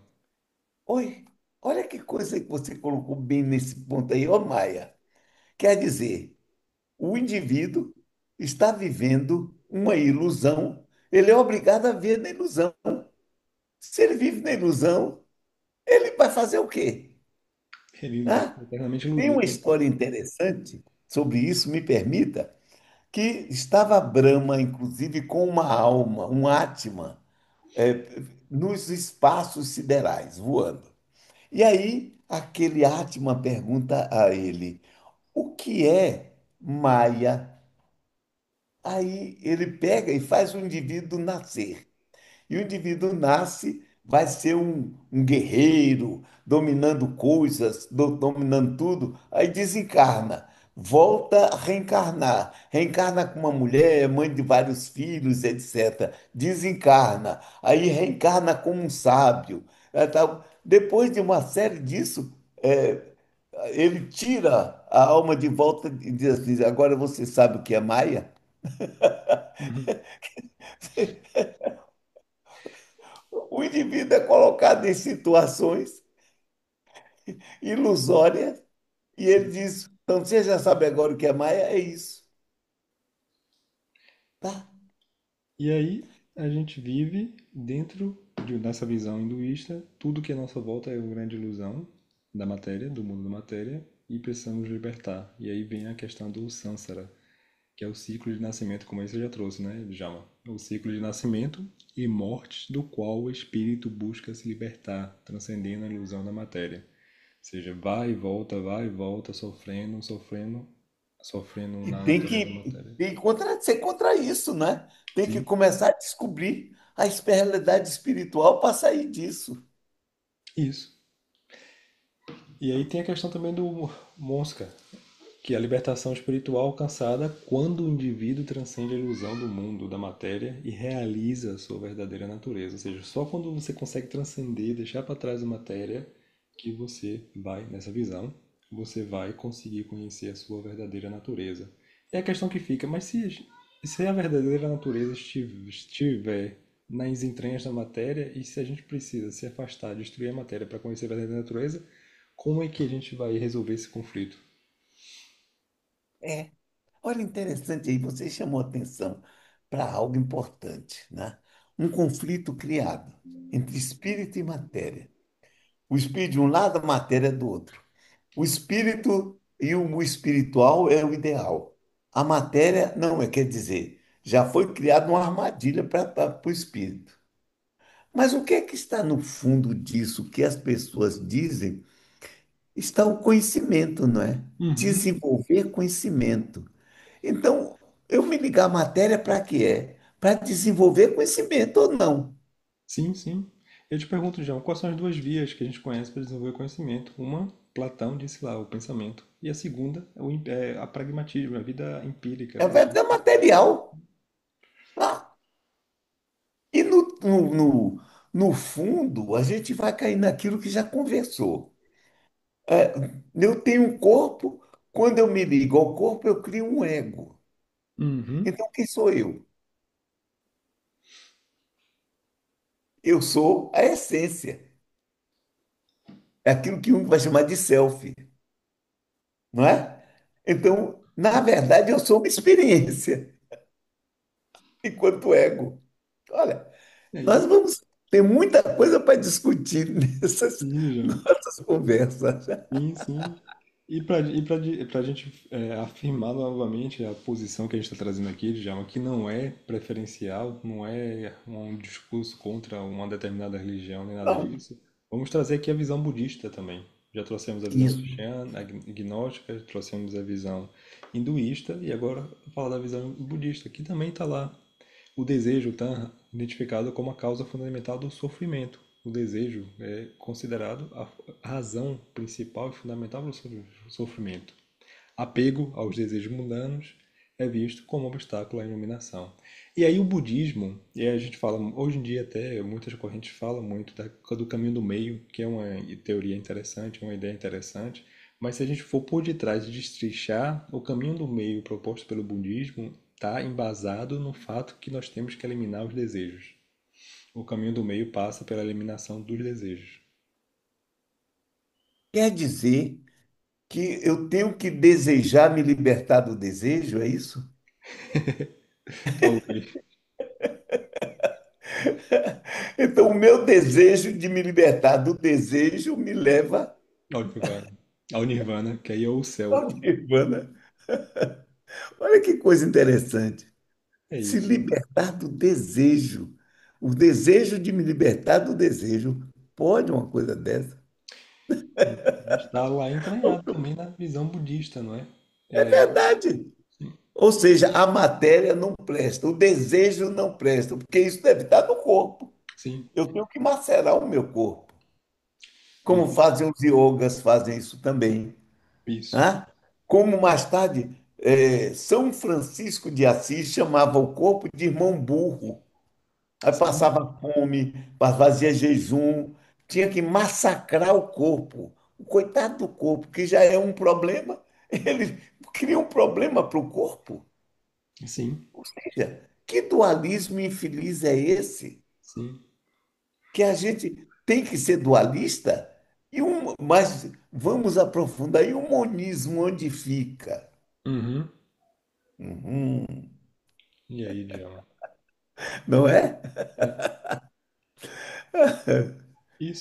A: Oi, olha que coisa que você colocou bem nesse ponto aí, ó Maia. Quer dizer, o indivíduo está vivendo uma ilusão, ele é obrigado a ver na ilusão. Se ele vive na ilusão, ele vai fazer o quê?
B: Ele vai ser
A: Ah,
B: eternamente
A: tem uma
B: iludido.
A: história interessante sobre isso, me permita, que estava Brahma, inclusive, com uma alma, um Atman, nos espaços siderais, voando. E aí, aquele Atman pergunta a ele: o que é Maya? Aí ele pega e faz o indivíduo nascer. E o indivíduo nasce, vai ser um guerreiro, dominando coisas, dominando tudo, aí desencarna, volta a reencarnar, reencarna com uma mulher, mãe de vários filhos, etc. Desencarna, aí reencarna como um sábio. Tal. Depois de uma série disso, ele tira a alma de volta e diz assim: agora você sabe o que é Maia?
B: Uhum.
A: O indivíduo é colocado em situações ilusórias e ele diz: então você já sabe agora o que é Maia? É isso. Tá?
B: E aí a gente vive dentro dessa visão hinduísta, tudo que é à nossa volta é uma grande ilusão, da matéria, do mundo da matéria, e precisamos libertar. E aí vem a questão do samsara, que é o ciclo de nascimento, como aí você já trouxe, né, Djalma? O ciclo de nascimento e morte do qual o espírito busca se libertar, transcendendo a ilusão da matéria. Ou seja, vai e volta, sofrendo, sofrendo, sofrendo
A: E
B: na
A: tem
B: natureza da
A: que,
B: matéria.
A: tem que ser contra isso, né? Tem que
B: Sim,
A: começar a descobrir a realidade espiritual para sair disso.
B: isso. E aí tem a questão também do Mosca, que é a libertação espiritual alcançada quando o indivíduo transcende a ilusão do mundo, da matéria e realiza a sua verdadeira natureza. Ou seja, só quando você consegue transcender, deixar para trás a matéria, que você vai, nessa visão, você vai conseguir conhecer a sua verdadeira natureza. É a questão que fica, mas se a verdadeira natureza estiver nas entranhas da matéria e se a gente precisa se afastar, destruir a matéria para conhecer a verdadeira natureza, como é que a gente vai resolver esse conflito?
A: É. Olha, interessante aí, você chamou atenção para algo importante, né? Um conflito criado entre espírito e matéria. O espírito de um lado, a matéria do outro. O espírito e o espiritual é o ideal. A matéria não é, quer dizer, já foi criada uma armadilha para o espírito. Mas o que é que está no fundo disso que as pessoas dizem? Está o conhecimento, não é?
B: Uhum.
A: Desenvolver conhecimento. Então, eu me ligar à matéria para quê? É? Para desenvolver conhecimento ou não?
B: Sim, sim. Eu te pergunto, João, quais são as duas vias que a gente conhece para desenvolver conhecimento? Uma, Platão disse lá, o pensamento. E a segunda é a pragmatismo, a vida empírica.
A: É verdade material. Ah, e no fundo, a gente vai cair naquilo que já conversou. É, eu tenho um corpo, quando eu me ligo ao corpo, eu crio um ego.
B: Uhum.
A: Então, quem sou eu? Eu sou a essência. É aquilo que um vai chamar de self, não é? Então, na verdade, eu sou uma experiência enquanto ego. Olha,
B: É
A: nós
B: isso.
A: vamos ter muita coisa para discutir nessas
B: Sim, João.
A: nossas conversas.
B: Sim, sim. E para a gente afirmar novamente a posição que a gente está trazendo aqui, Djalma, que não é preferencial, não é um discurso contra uma determinada religião, nem nada
A: Não,
B: disso, vamos trazer aqui a visão budista também. Já trouxemos a visão
A: isso.
B: cristiana, agnóstica, trouxemos a visão hinduísta e agora falar da visão budista, que também está lá. O desejo está identificado como a causa fundamental do sofrimento. O desejo é considerado a razão principal e fundamental do sofrimento. Apego aos desejos mundanos é visto como obstáculo à iluminação. E aí o budismo, e a gente fala, hoje em dia até muitas correntes falam muito do caminho do meio, que é uma teoria interessante, uma ideia interessante, mas se a gente for por detrás e destrinchar, o caminho do meio proposto pelo budismo está embasado no fato que nós temos que eliminar os desejos. O caminho do meio passa pela eliminação dos desejos.
A: Quer dizer que eu tenho que desejar me libertar do desejo, é isso?
B: Talvez.
A: Então, o meu desejo de me libertar do desejo me leva
B: Ao nirvana. Ao nirvana, que aí é o céu.
A: ao nirvana. Olha que coisa interessante.
B: É
A: Se
B: isso.
A: libertar do desejo. O desejo de me libertar do desejo. Pode uma coisa dessa?
B: Está lá entranhado também na visão budista, não é?
A: É verdade. Ou seja, a matéria não presta, o desejo não presta, porque isso deve estar no corpo.
B: Sim,
A: Eu tenho que macerar o meu corpo, como
B: isso,
A: fazem os yogas, fazem isso também.
B: isso.
A: Né? Como mais tarde, São Francisco de Assis chamava o corpo de irmão burro. Aí
B: Sim,
A: passava fome, fazia jejum, tinha que massacrar o corpo. O coitado do corpo, que já é um problema, ele cria um problema para o corpo.
B: sim,
A: Ou seja, que dualismo infeliz é esse?
B: sim.
A: Que a gente tem que ser dualista? Mas vamos aprofundar. E o monismo onde fica?
B: Uhum.
A: Uhum,
B: E aí, Djalma?
A: não é?
B: É.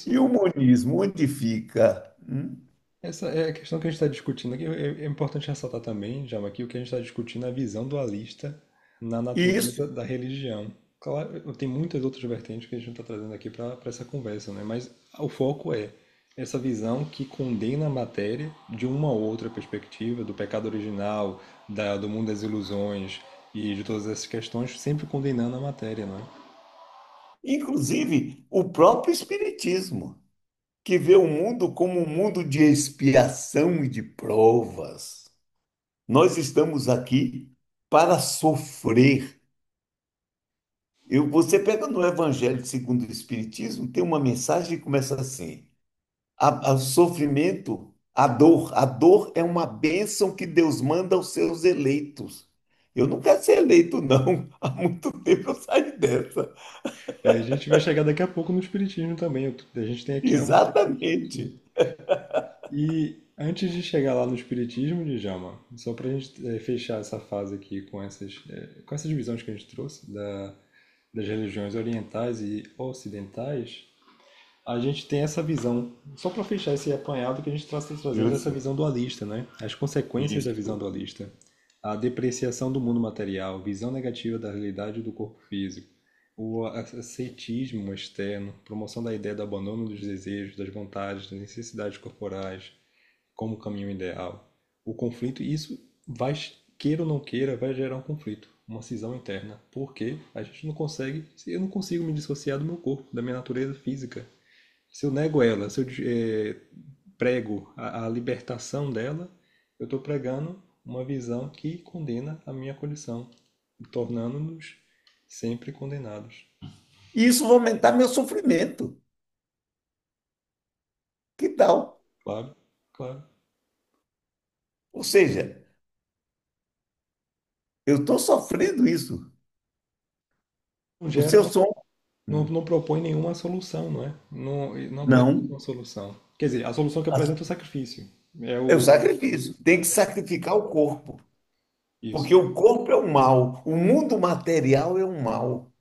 A: E
B: Isso.
A: o monismo onde fica? Hum?
B: Essa é a questão que a gente está discutindo aqui. É importante ressaltar também, Jama, que o que a gente está discutindo é a visão dualista na
A: Isso,
B: natureza da religião. Claro, tem muitas outras vertentes que a gente não está trazendo aqui para essa conversa, né? Mas o foco é essa visão que condena a matéria de uma ou outra perspectiva, do pecado original, do mundo das ilusões e de todas essas questões, sempre condenando a matéria, não é?
A: inclusive, o próprio Espiritismo, que vê o mundo como um mundo de expiação e de provas. Nós estamos aqui para sofrer. Você pega no Evangelho segundo o Espiritismo, tem uma mensagem que começa assim: o sofrimento, a dor é uma bênção que Deus manda aos seus eleitos. Eu não quero ser eleito, não. Há muito tempo eu saí dessa.
B: É, a gente vai chegar daqui a pouco no espiritismo também. A gente tem aqui realmente.
A: Exatamente.
B: E antes de chegar lá no espiritismo, Djalma, só para a gente fechar essa fase aqui com essas visões que a gente trouxe das religiões orientais e ocidentais, a gente tem essa visão, só para fechar esse apanhado que a gente está trazendo essa
A: Isso,
B: visão dualista, né? As consequências da visão
A: isso.
B: dualista. A depreciação do mundo material, visão negativa da realidade do corpo físico, o ascetismo externo, promoção da ideia do abandono dos desejos, das vontades, das necessidades corporais, como caminho ideal. O conflito, isso vai, queira ou não queira, vai gerar um conflito, uma cisão interna. Porque a gente não consegue, eu não consigo me dissociar do meu corpo, da minha natureza física. Se eu nego ela, se eu prego a libertação dela, eu estou pregando uma visão que condena a minha condição, tornando-nos sempre condenados.
A: E isso vai aumentar meu sofrimento. Que tal?
B: Claro, claro.
A: Ou seja, eu estou sofrendo isso.
B: Não
A: O
B: gera,
A: seu som.
B: não propõe nenhuma solução, não é? Não apresenta
A: Não.
B: uma solução. Quer dizer, a solução que apresenta é o sacrifício. É
A: É o
B: o.
A: sacrifício. Tem que sacrificar o corpo.
B: Isso.
A: Porque o corpo é o mal. O mundo material é o mal.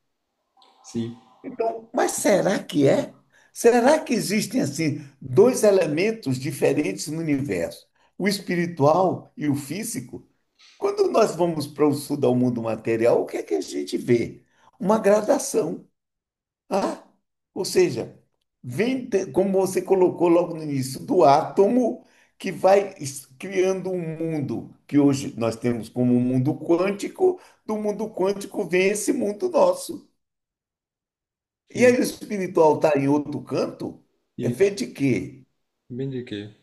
B: Sim.
A: Então, mas será que é? Será que existem assim dois elementos diferentes no universo, o espiritual e o físico? Quando nós vamos para o sul do mundo material, o que é que a gente vê? Uma gradação. Ah, ou seja, como você colocou logo no início, do átomo que vai criando um mundo que hoje nós temos como um mundo quântico, do mundo quântico vem esse mundo nosso. E aí
B: Sim.
A: o espiritual está em outro canto? É
B: Isso.
A: feito de quê?
B: Bem de quê?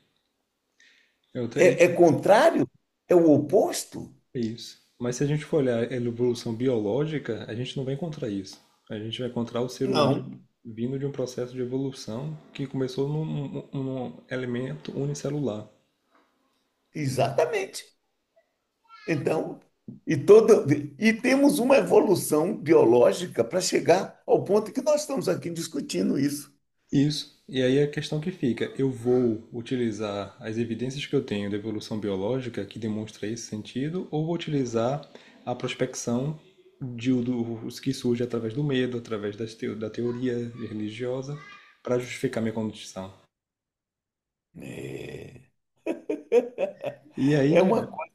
A: É contrário? É o oposto?
B: É isso. Mas se a gente for olhar a evolução biológica, a gente não vai encontrar isso. A gente vai encontrar o ser humano
A: Não,
B: vindo de um processo de evolução que começou num elemento unicelular.
A: exatamente. Então, e temos uma evolução biológica para chegar ao ponto que nós estamos aqui discutindo isso.
B: Isso. E aí a questão que fica, eu vou utilizar as evidências que eu tenho da evolução biológica que demonstra esse sentido, ou vou utilizar a prospecção os que surge através do medo, através da teoria religiosa, para justificar minha condição.
A: É,
B: E aí,
A: é uma coisa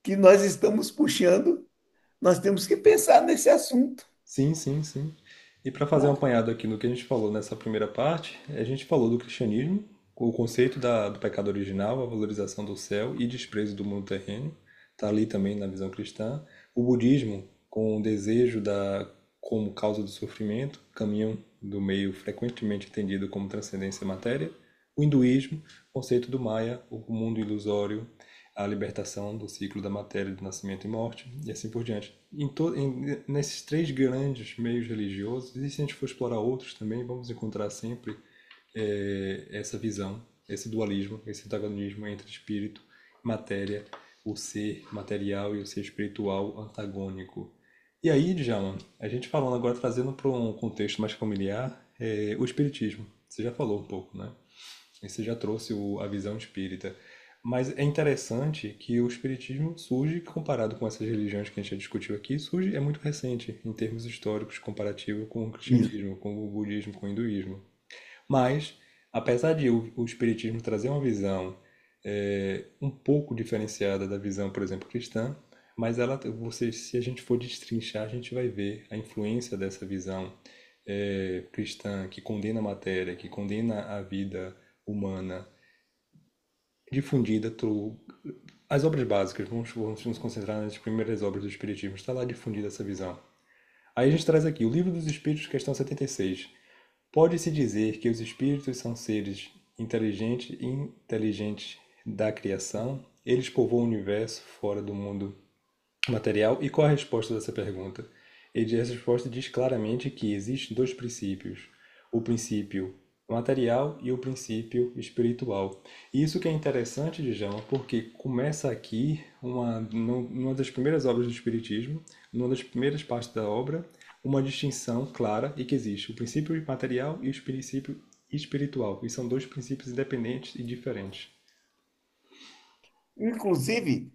A: que nós estamos puxando, nós temos que pensar nesse assunto.
B: sim, sim, sim. E para fazer um
A: Tá?
B: apanhado aqui no que a gente falou nessa primeira parte, a gente falou do cristianismo, o conceito do pecado original, a valorização do céu e desprezo do mundo terreno, está ali também na visão cristã. O budismo, com o desejo como causa do sofrimento, caminho do meio frequentemente entendido como transcendência à matéria. O hinduísmo, conceito do Maya, o mundo ilusório, a libertação do ciclo da matéria de nascimento e morte, e assim por diante. Nesses três grandes meios religiosos, e se a gente for explorar outros também, vamos encontrar sempre essa visão, esse dualismo, esse antagonismo entre espírito, matéria, o ser material e o ser espiritual antagônico. E aí, Djalma, a gente falando agora, trazendo para um contexto mais familiar, o espiritismo. Você já falou um pouco, né? E você já trouxe a visão espírita. Mas é interessante que o espiritismo surge, comparado com essas religiões que a gente já discutiu aqui, surge, é muito recente em termos históricos, comparativo com o
A: Isso.
B: cristianismo, com o budismo, com o hinduísmo. Mas Apesar de o Espiritismo trazer uma visão um pouco diferenciada da visão, por exemplo, cristã, mas se a gente for destrinchar, a gente vai ver a influência dessa visão cristã que condena a matéria, que condena a vida humana, difundida por as obras básicas. Vamos nos concentrar nas primeiras obras do Espiritismo. Está lá difundida essa visão. Aí a gente traz aqui o Livro dos Espíritos, questão 76. Pode-se dizer que os espíritos são seres inteligentes da criação? Eles povoam o universo fora do mundo material? E qual a resposta dessa pergunta? A resposta diz claramente que existem dois princípios: o princípio material e o princípio espiritual. E isso que é interessante, Djalma, porque começa aqui numa das primeiras obras do Espiritismo, numa das primeiras partes da obra, uma distinção clara e que existe o princípio material e o princípio espiritual. E são dois princípios independentes e diferentes.
A: Inclusive,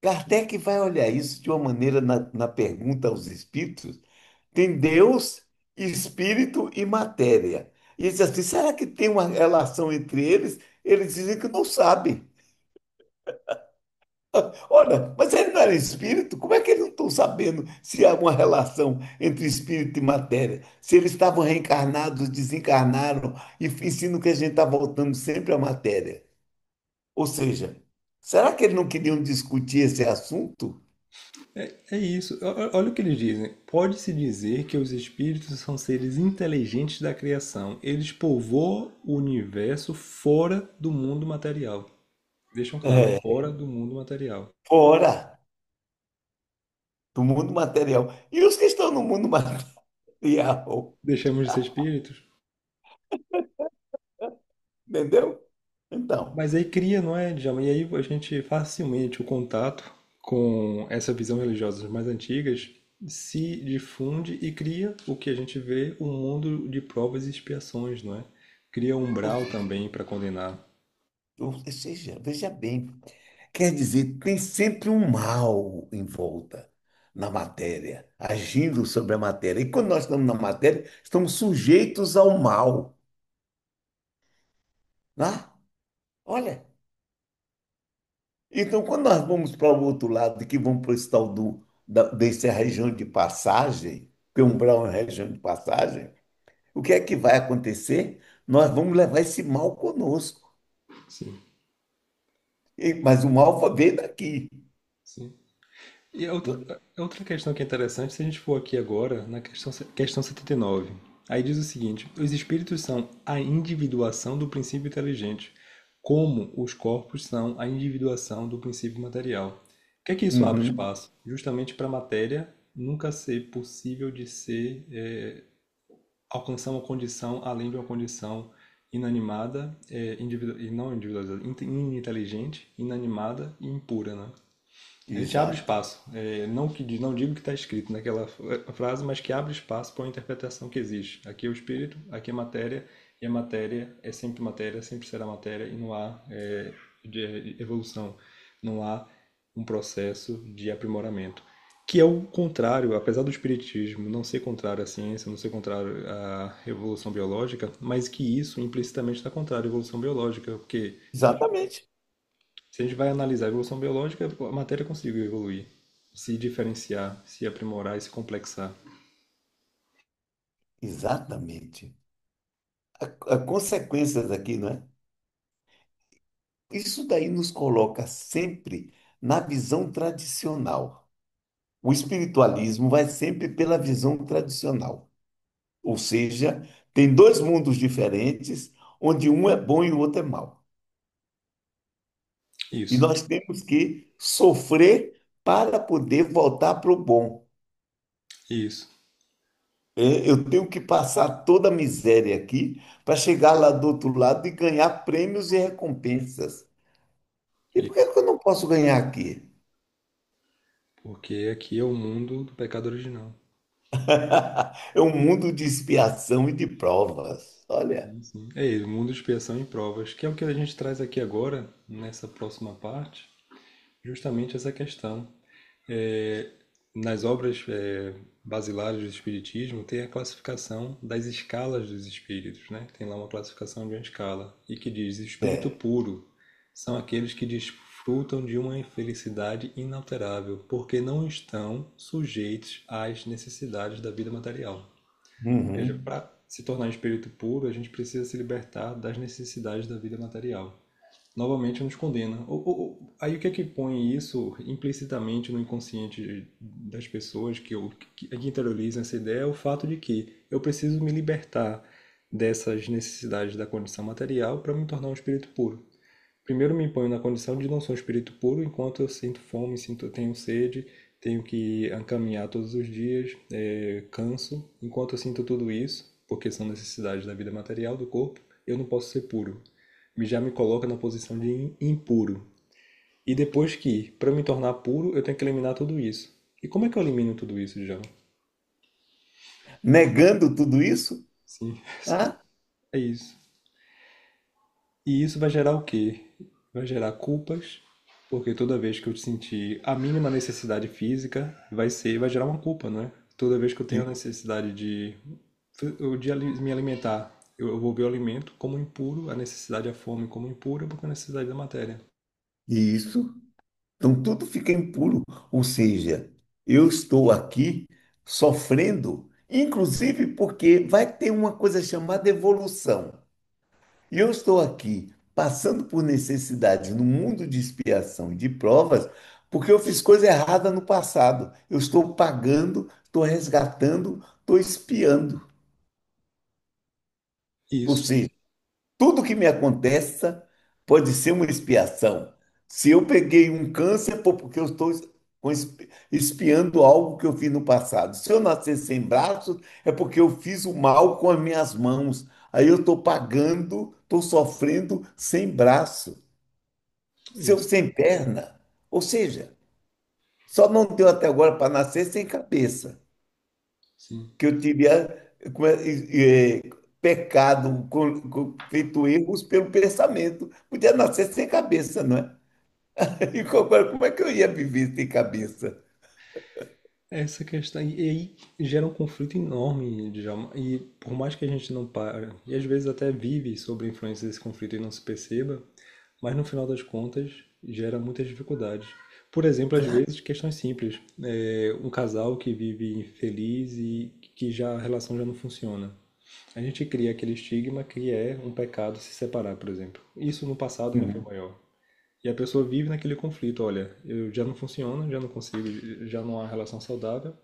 A: Kardec vai olhar isso de uma maneira na pergunta aos espíritos. Tem Deus, espírito e matéria. E diz assim, será que tem uma relação entre eles? Eles dizem que não sabem. Olha, mas ele não era espírito? Como é que eles não estão sabendo se há uma relação entre espírito e matéria? Se eles estavam reencarnados, desencarnaram e ensinam que a gente está voltando sempre à matéria. Ou seja, será que eles não queriam discutir esse assunto?
B: É isso. Olha o que eles dizem. Pode-se dizer que os espíritos são seres inteligentes da criação. Eles povoam o universo fora do mundo material. Deixam claro,
A: É,
B: fora do mundo material.
A: fora do mundo material. E os que estão no mundo material,
B: Deixamos de ser espíritos?
A: entendeu? Então,
B: Mas aí cria, não é, Djalma? E aí a gente facilmente o contato com essa visão religiosa mais antigas se difunde e cria o que a gente vê, um mundo de provas e expiações, não é? Cria um
A: ou
B: umbral
A: seja,
B: também para condenar.
A: veja bem, quer dizer, tem sempre um mal em volta na matéria, agindo sobre a matéria. E quando nós estamos na matéria, estamos sujeitos ao mal, né? Olha, então quando nós vamos para o outro lado, e que vamos para esse tal dessa região de passagem, que o umbral é uma região de passagem, o que é que vai acontecer? Nós vamos levar esse mal conosco.
B: Sim,
A: Mas o mal veio daqui.
B: sim. E
A: Né?
B: a outra questão que é interessante, se a gente for aqui agora, na questão 79, aí diz o seguinte: os espíritos são a individuação do princípio inteligente, como os corpos são a individuação do princípio material. O que é que isso abre
A: Uhum.
B: espaço? Justamente para a matéria nunca ser possível de ser alcançar uma condição além de uma condição inanimada, e não individualizada, ininteligente, inanimada e impura, né? A gente abre
A: Exato,
B: espaço. Não digo que está escrito naquela frase, mas que abre espaço para uma interpretação que existe. Aqui é o espírito, aqui é matéria, e a matéria, sempre será matéria, e não há evolução, não há um processo de aprimoramento. Que é o contrário, apesar do espiritismo não ser contrário à ciência, não ser contrário à evolução biológica, mas que isso implicitamente está contrário à evolução biológica, porque
A: exatamente,
B: se a gente vai analisar a evolução biológica, a matéria conseguiu evoluir, se diferenciar, se aprimorar e se complexar.
A: exatamente. A consequência daqui, não é? Isso daí nos coloca sempre na visão tradicional. O espiritualismo vai sempre pela visão tradicional. Ou seja, tem dois mundos diferentes, onde um é bom e o outro é mau. E
B: Isso,
A: nós temos que sofrer para poder voltar para o bom.
B: isso,
A: Eu tenho que passar toda a miséria aqui para chegar lá do outro lado e ganhar prêmios e recompensas. E por que
B: isso.
A: que eu não posso ganhar aqui?
B: Porque aqui é o mundo do pecado original.
A: É um mundo de expiação e de provas. Olha,
B: Sim, sim. É isso, mundo de expiação e provas, que é o que a gente traz aqui agora, nessa próxima parte, justamente essa questão. nas obras basilares do Espiritismo tem a classificação das escalas dos espíritos, né? Tem lá uma classificação de uma escala e que diz espírito
A: É.
B: puro são aqueles que desfrutam de uma felicidade inalterável, porque não estão sujeitos às necessidades da vida material. Veja,
A: Uhum.
B: para se tornar espírito puro, a gente precisa se libertar das necessidades da vida material. Novamente nos condena. Aí o que é que põe isso implicitamente no inconsciente das pessoas que interiorizam essa ideia é o fato de que eu preciso me libertar dessas necessidades da condição material para me tornar um espírito puro. Primeiro me ponho na condição de não ser um espírito puro enquanto eu sinto fome, tenho sede, tenho que caminhar todos os dias, canso. Enquanto eu sinto tudo isso, porque são necessidades da vida material do corpo, eu não posso ser puro. Já me coloca na posição de impuro. E depois que, para me tornar puro, eu tenho que eliminar tudo isso. E como é que eu elimino tudo isso, Djalma?
A: Negando tudo isso?
B: Sim,
A: Ah,
B: é isso. E isso vai gerar o quê? Vai gerar culpas, porque toda vez que eu sentir a mínima necessidade física, vai gerar uma culpa, não é? Toda vez que eu tenho a necessidade de me alimentar, eu vou ver o alimento como impuro, a necessidade, a fome como impura, porque é a necessidade da matéria.
A: isso. Então tudo fica impuro. Ou seja, eu estou aqui sofrendo, inclusive porque vai ter uma coisa chamada evolução. E eu estou aqui passando por necessidade no mundo de expiação e de provas, porque eu fiz coisa errada no passado. Eu estou pagando, estou resgatando, estou expiando. Ou
B: Isso,
A: seja, tudo que me aconteça pode ser uma expiação. Se eu peguei um câncer, foi porque eu estou expiando algo que eu fiz no passado. Se eu nascer sem braços, é porque eu fiz o mal com as minhas mãos. Aí eu estou pagando, estou sofrendo sem braço. Se eu
B: isso,
A: sem perna, ou seja, só não deu até agora para nascer sem cabeça,
B: sim.
A: que eu tive pecado, feito erros pelo pensamento. Podia nascer sem cabeça, não é? E agora, como é que eu ia viver sem cabeça?
B: Essa questão, e aí gera um conflito enorme, Djalma, e por mais que a gente não para, e às vezes até vive sob a influência desse conflito e não se perceba, mas no final das contas gera muitas dificuldades. Por exemplo, às
A: Claro.
B: vezes questões simples, um casal que vive infeliz e que já a relação já não funciona. A gente cria aquele estigma que é um pecado se separar, por exemplo. Isso no passado não foi
A: Uhum.
B: maior. E a pessoa vive naquele conflito, olha, eu já não funciona, já não consigo, já não há relação saudável,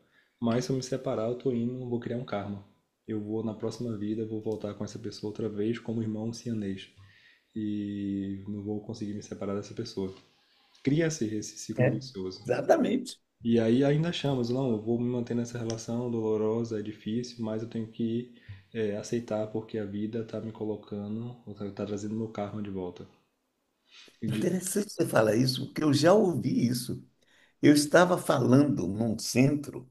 B: mas se eu me separar, eu tô indo, vou criar um karma. Eu vou na próxima vida, vou voltar com essa pessoa outra vez como irmão siamês. E não vou conseguir me separar dessa pessoa. Cria-se esse ciclo
A: É,
B: vicioso.
A: exatamente.
B: E aí ainda achamos, não, eu vou me manter nessa relação dolorosa, é difícil, mas eu tenho que aceitar porque a vida tá me colocando, tá trazendo meu karma de volta. E
A: Interessante você falar isso, porque eu já ouvi isso. Eu estava falando num centro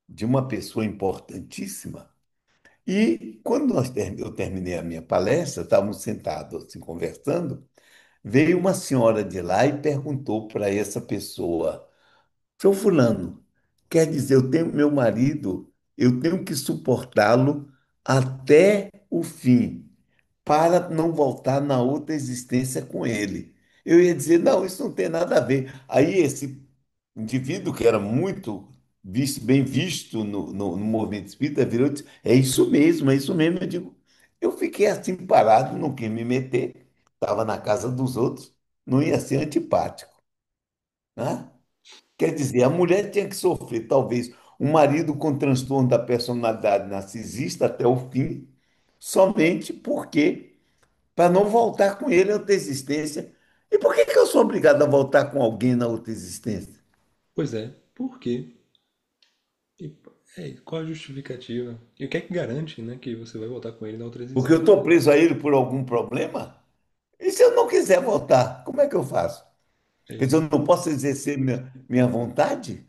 A: de uma pessoa importantíssima. E quando eu terminei a minha palestra, estávamos sentados assim conversando, veio uma senhora de lá e perguntou para essa pessoa: Seu fulano, quer dizer, eu tenho meu marido, eu tenho que suportá-lo até o fim, para não voltar na outra existência com ele. Eu ia dizer, não, isso não tem nada a ver. Aí esse indivíduo que era muito visto, bem visto no movimento espírita virou e disse, é isso mesmo, é isso mesmo. Eu digo, eu fiquei assim parado, não quis me meter, estava na casa dos outros, não ia ser antipático, né? Quer dizer, a mulher tinha que sofrer, talvez, um marido com transtorno da personalidade narcisista até o fim, somente porque, para não voltar com ele a outra existência. E por que que eu sou obrigado a voltar com alguém na outra existência?
B: pois é, por quê? E, qual a justificativa? E o que é que garante, né, que você vai voltar com ele na outra
A: Porque eu
B: existência?
A: estou preso a ele por algum problema? E se eu não quiser voltar, como é que eu faço?
B: É
A: Quer dizer, eu
B: isso.
A: não posso exercer minha vontade?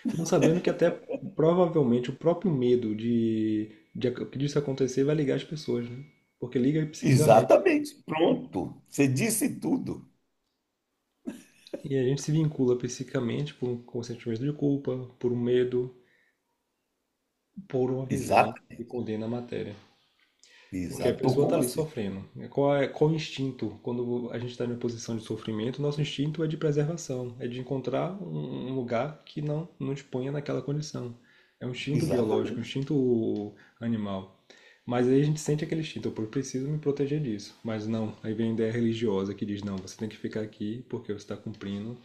B: E não sabendo que até provavelmente o próprio medo disso acontecer vai ligar as pessoas, né? Porque liga psiquicamente.
A: Exatamente, pronto. Você disse tudo.
B: E a gente se vincula psicamente com um sentimento de culpa, por um medo, por uma visão
A: Exato,
B: que condena a matéria. Porque a
A: exato. Tô
B: pessoa
A: com
B: está ali
A: você.
B: sofrendo. Qual o instinto? Quando a gente está em posição de sofrimento, nosso instinto é de preservação, é de encontrar um lugar que não nos ponha naquela condição. É um instinto biológico, um
A: Exatamente.
B: instinto animal. Mas aí a gente sente aquele instinto, eu preciso me proteger disso. Mas não, aí vem a ideia religiosa que diz, não, você tem que ficar aqui porque você está cumprindo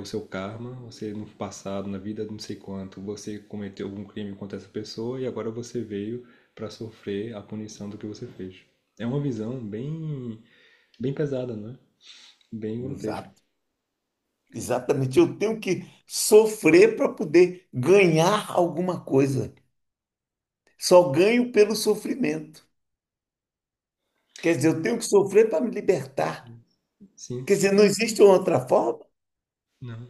B: o seu karma, você no passado, na vida não sei quanto, você cometeu algum crime contra essa pessoa e agora você veio para sofrer a punição do que você fez. É uma visão bem pesada, não é? Bem grotesca.
A: Exato. Exatamente. Eu tenho que sofrer para poder ganhar alguma coisa. Só ganho pelo sofrimento. Quer dizer, eu tenho que sofrer para me libertar.
B: Sim,
A: Quer dizer, não existe outra forma?
B: não.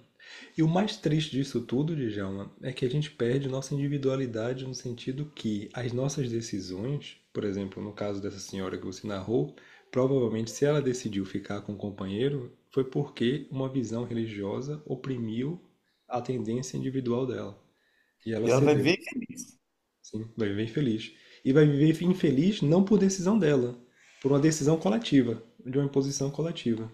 B: E o mais triste disso tudo, Djalma, é que a gente perde nossa individualidade no sentido que as nossas decisões, por exemplo, no caso dessa senhora que você narrou, provavelmente se ela decidiu ficar com o companheiro, foi porque uma visão religiosa oprimiu a tendência individual dela. E ela
A: E ela vai
B: cedeu.
A: ver infeliz.
B: Sim, vai viver infeliz. E vai viver infeliz não por decisão dela, por uma decisão coletiva, de uma imposição coletiva.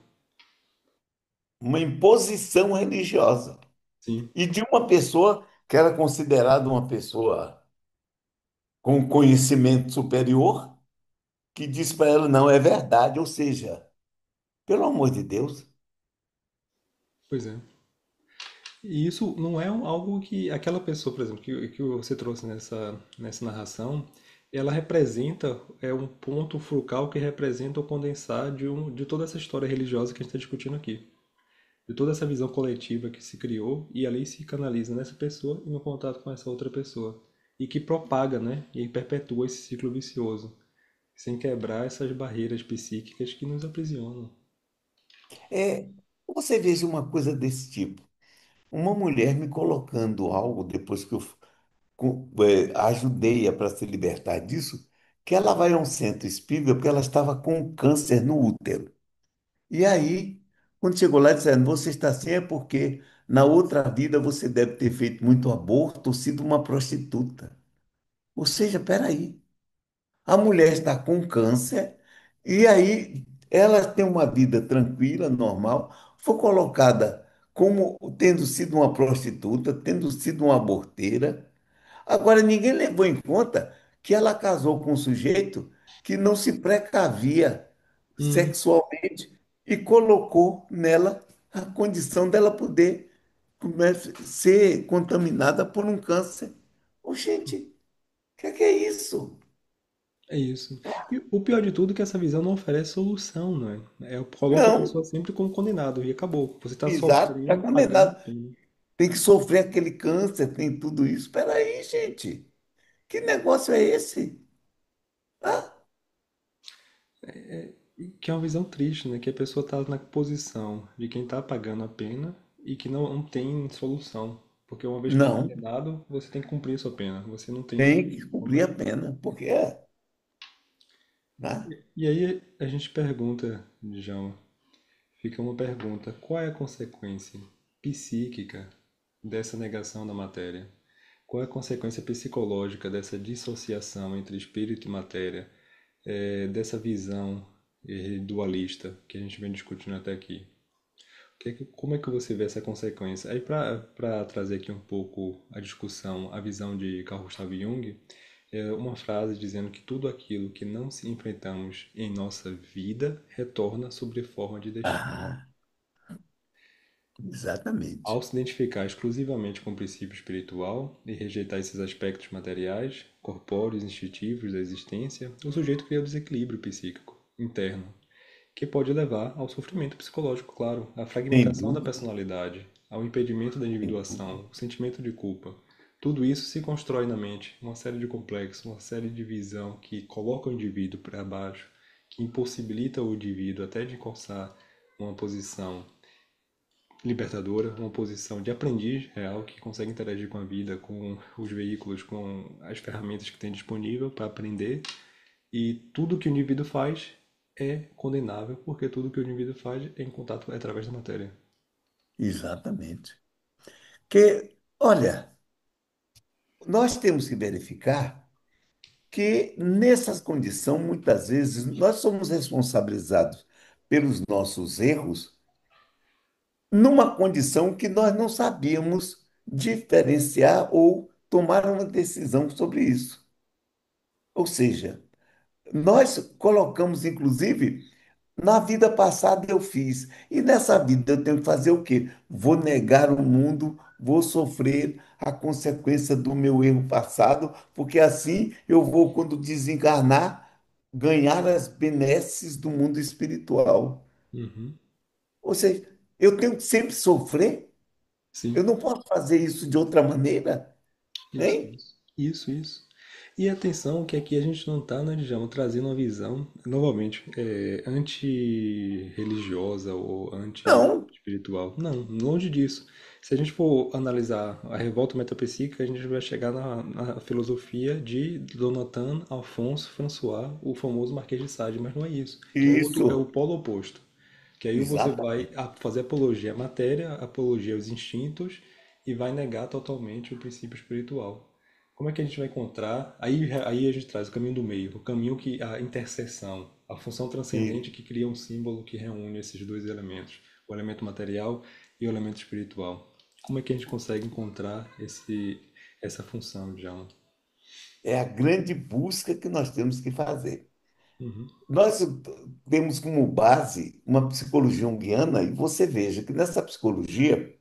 A: Uma imposição religiosa.
B: Sim,
A: E de uma pessoa que era considerada uma pessoa com conhecimento superior, que diz para ela, não, é verdade. Ou seja, pelo amor de Deus,
B: pois é. E isso não é algo que aquela pessoa, por exemplo, que você trouxe nessa narração, ela representa um ponto fulcral que representa o condensar de toda essa história religiosa que a gente está discutindo aqui. De toda essa visão coletiva que se criou e ali se canaliza nessa pessoa e no contato com essa outra pessoa. E que propaga, né? E perpetua esse ciclo vicioso, sem quebrar essas barreiras psíquicas que nos aprisionam.
A: é, você veja uma coisa desse tipo. Uma mulher me colocando algo depois que eu ajudei-a para se libertar disso, que ela vai a um centro espírita porque ela estava com câncer no útero. E aí, quando chegou lá, disseram, você está assim é porque na outra vida você deve ter feito muito aborto ou sido uma prostituta. Ou seja, peraí, a mulher está com câncer e aí ela tem uma vida tranquila, normal, foi colocada como tendo sido uma prostituta, tendo sido uma aborteira. Agora, ninguém levou em conta que ela casou com um sujeito que não se precavia
B: Hum,
A: sexualmente e colocou nela a condição dela poder ser contaminada por um câncer. Ô, gente, que é isso?
B: é isso. E o pior de tudo é que essa visão não oferece solução, não é? Coloca a
A: Não,
B: pessoa sempre como condenado e acabou. Você está
A: exato, está
B: sofrendo, pagando a
A: condenado.
B: pena.
A: Tem que sofrer aquele câncer, tem tudo isso. Espera aí, gente. Que negócio é esse? Ah,
B: Que é uma visão triste, né? Que a pessoa está na posição de quem está pagando a pena e que não tem solução. Porque uma vez que foi
A: não,
B: condenado, você tem que cumprir a sua pena. Você não tem
A: tem que
B: como
A: cumprir a
B: escapar.
A: pena, porque é, né?
B: E aí a gente pergunta, Djalma, fica uma pergunta: qual é a consequência psíquica dessa negação da matéria? Qual é a consequência psicológica dessa dissociação entre espírito e matéria, dessa visão dualista que a gente vem discutindo até aqui? Como é que você vê essa consequência? Aí, para trazer aqui um pouco a discussão, a visão de Carl Gustav Jung, é uma frase dizendo que tudo aquilo que não se enfrentamos em nossa vida retorna sob forma de destino.
A: Ah,
B: Ao
A: exatamente.
B: se identificar exclusivamente com o princípio espiritual e rejeitar esses aspectos materiais, corpóreos, instintivos da existência, o sujeito cria um desequilíbrio psíquico interno, que pode levar ao sofrimento psicológico, claro, à
A: Sem
B: fragmentação da
A: dúvida,
B: personalidade, ao impedimento da
A: sem dúvida.
B: individuação, o sentimento de culpa. Tudo isso se constrói na mente, uma série de complexos, uma série de visão que coloca o indivíduo para baixo, que impossibilita o indivíduo até de alcançar uma posição libertadora, uma posição de aprendiz real que consegue interagir com a vida, com os veículos, com as ferramentas que tem disponível para aprender. E tudo que o indivíduo faz é condenável, porque tudo que o indivíduo faz é em contato é através da matéria.
A: exatamente. Que, olha, nós temos que verificar que nessas condições, muitas vezes, nós somos responsabilizados pelos nossos erros numa condição que nós não sabíamos diferenciar ou tomar uma decisão sobre isso. Ou seja, nós colocamos, inclusive, na vida passada eu fiz, e nessa vida eu tenho que fazer o quê? Vou negar o mundo, vou sofrer a consequência do meu erro passado, porque assim eu vou, quando desencarnar, ganhar as benesses do mundo espiritual.
B: Uhum.
A: Ou seja, eu tenho que sempre sofrer? Eu
B: Sim,
A: não posso fazer isso de outra maneira,
B: isso,
A: hein?
B: isso. Isso, isso. E atenção que aqui a gente não está, né, Djalma, trazendo uma visão, novamente, anti-religiosa ou
A: Não,
B: anti-espiritual. Não, longe disso. Se a gente for analisar a revolta metapsíquica, a gente vai chegar na filosofia de Donatan Alphonse François, o famoso Marquês de Sade, mas não é isso, que é outro, é o
A: isso,
B: polo oposto. Que aí você vai
A: exatamente.
B: fazer apologia à matéria, apologia aos instintos e vai negar totalmente o princípio espiritual. Como é que a gente vai encontrar? Aí a gente traz o caminho do meio, o caminho que a interseção, a função
A: E
B: transcendente que cria um símbolo que reúne esses dois elementos, o elemento material e o elemento espiritual. Como é que a gente consegue encontrar essa função, Djalma?
A: é a grande busca que nós temos que fazer.
B: Uhum.
A: Nós temos como base uma psicologia junguiana, e você veja que nessa psicologia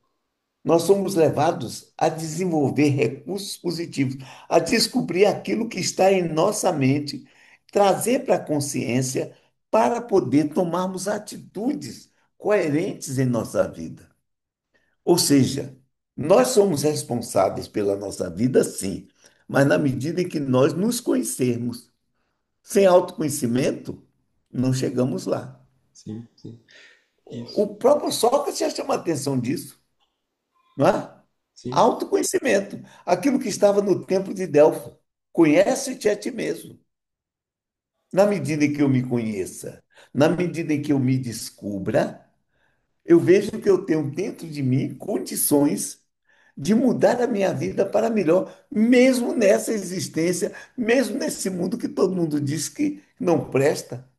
A: nós somos levados a desenvolver recursos positivos, a descobrir aquilo que está em nossa mente, trazer para a consciência para poder tomarmos atitudes coerentes em nossa vida. Ou seja, nós somos responsáveis pela nossa vida, sim, mas na medida em que nós nos conhecermos. Sem autoconhecimento, não chegamos lá.
B: Sim, sim. Isso.
A: O próprio Sócrates já chama a atenção disso, não é?
B: Sim,
A: Autoconhecimento, aquilo que estava no templo de Delfo. Conhece-te a ti mesmo. Na medida em que eu me conheça, na medida em que eu me descubra, eu vejo que eu tenho dentro de mim condições de mudar a minha vida para melhor, mesmo nessa existência, mesmo nesse mundo que todo mundo diz que não presta.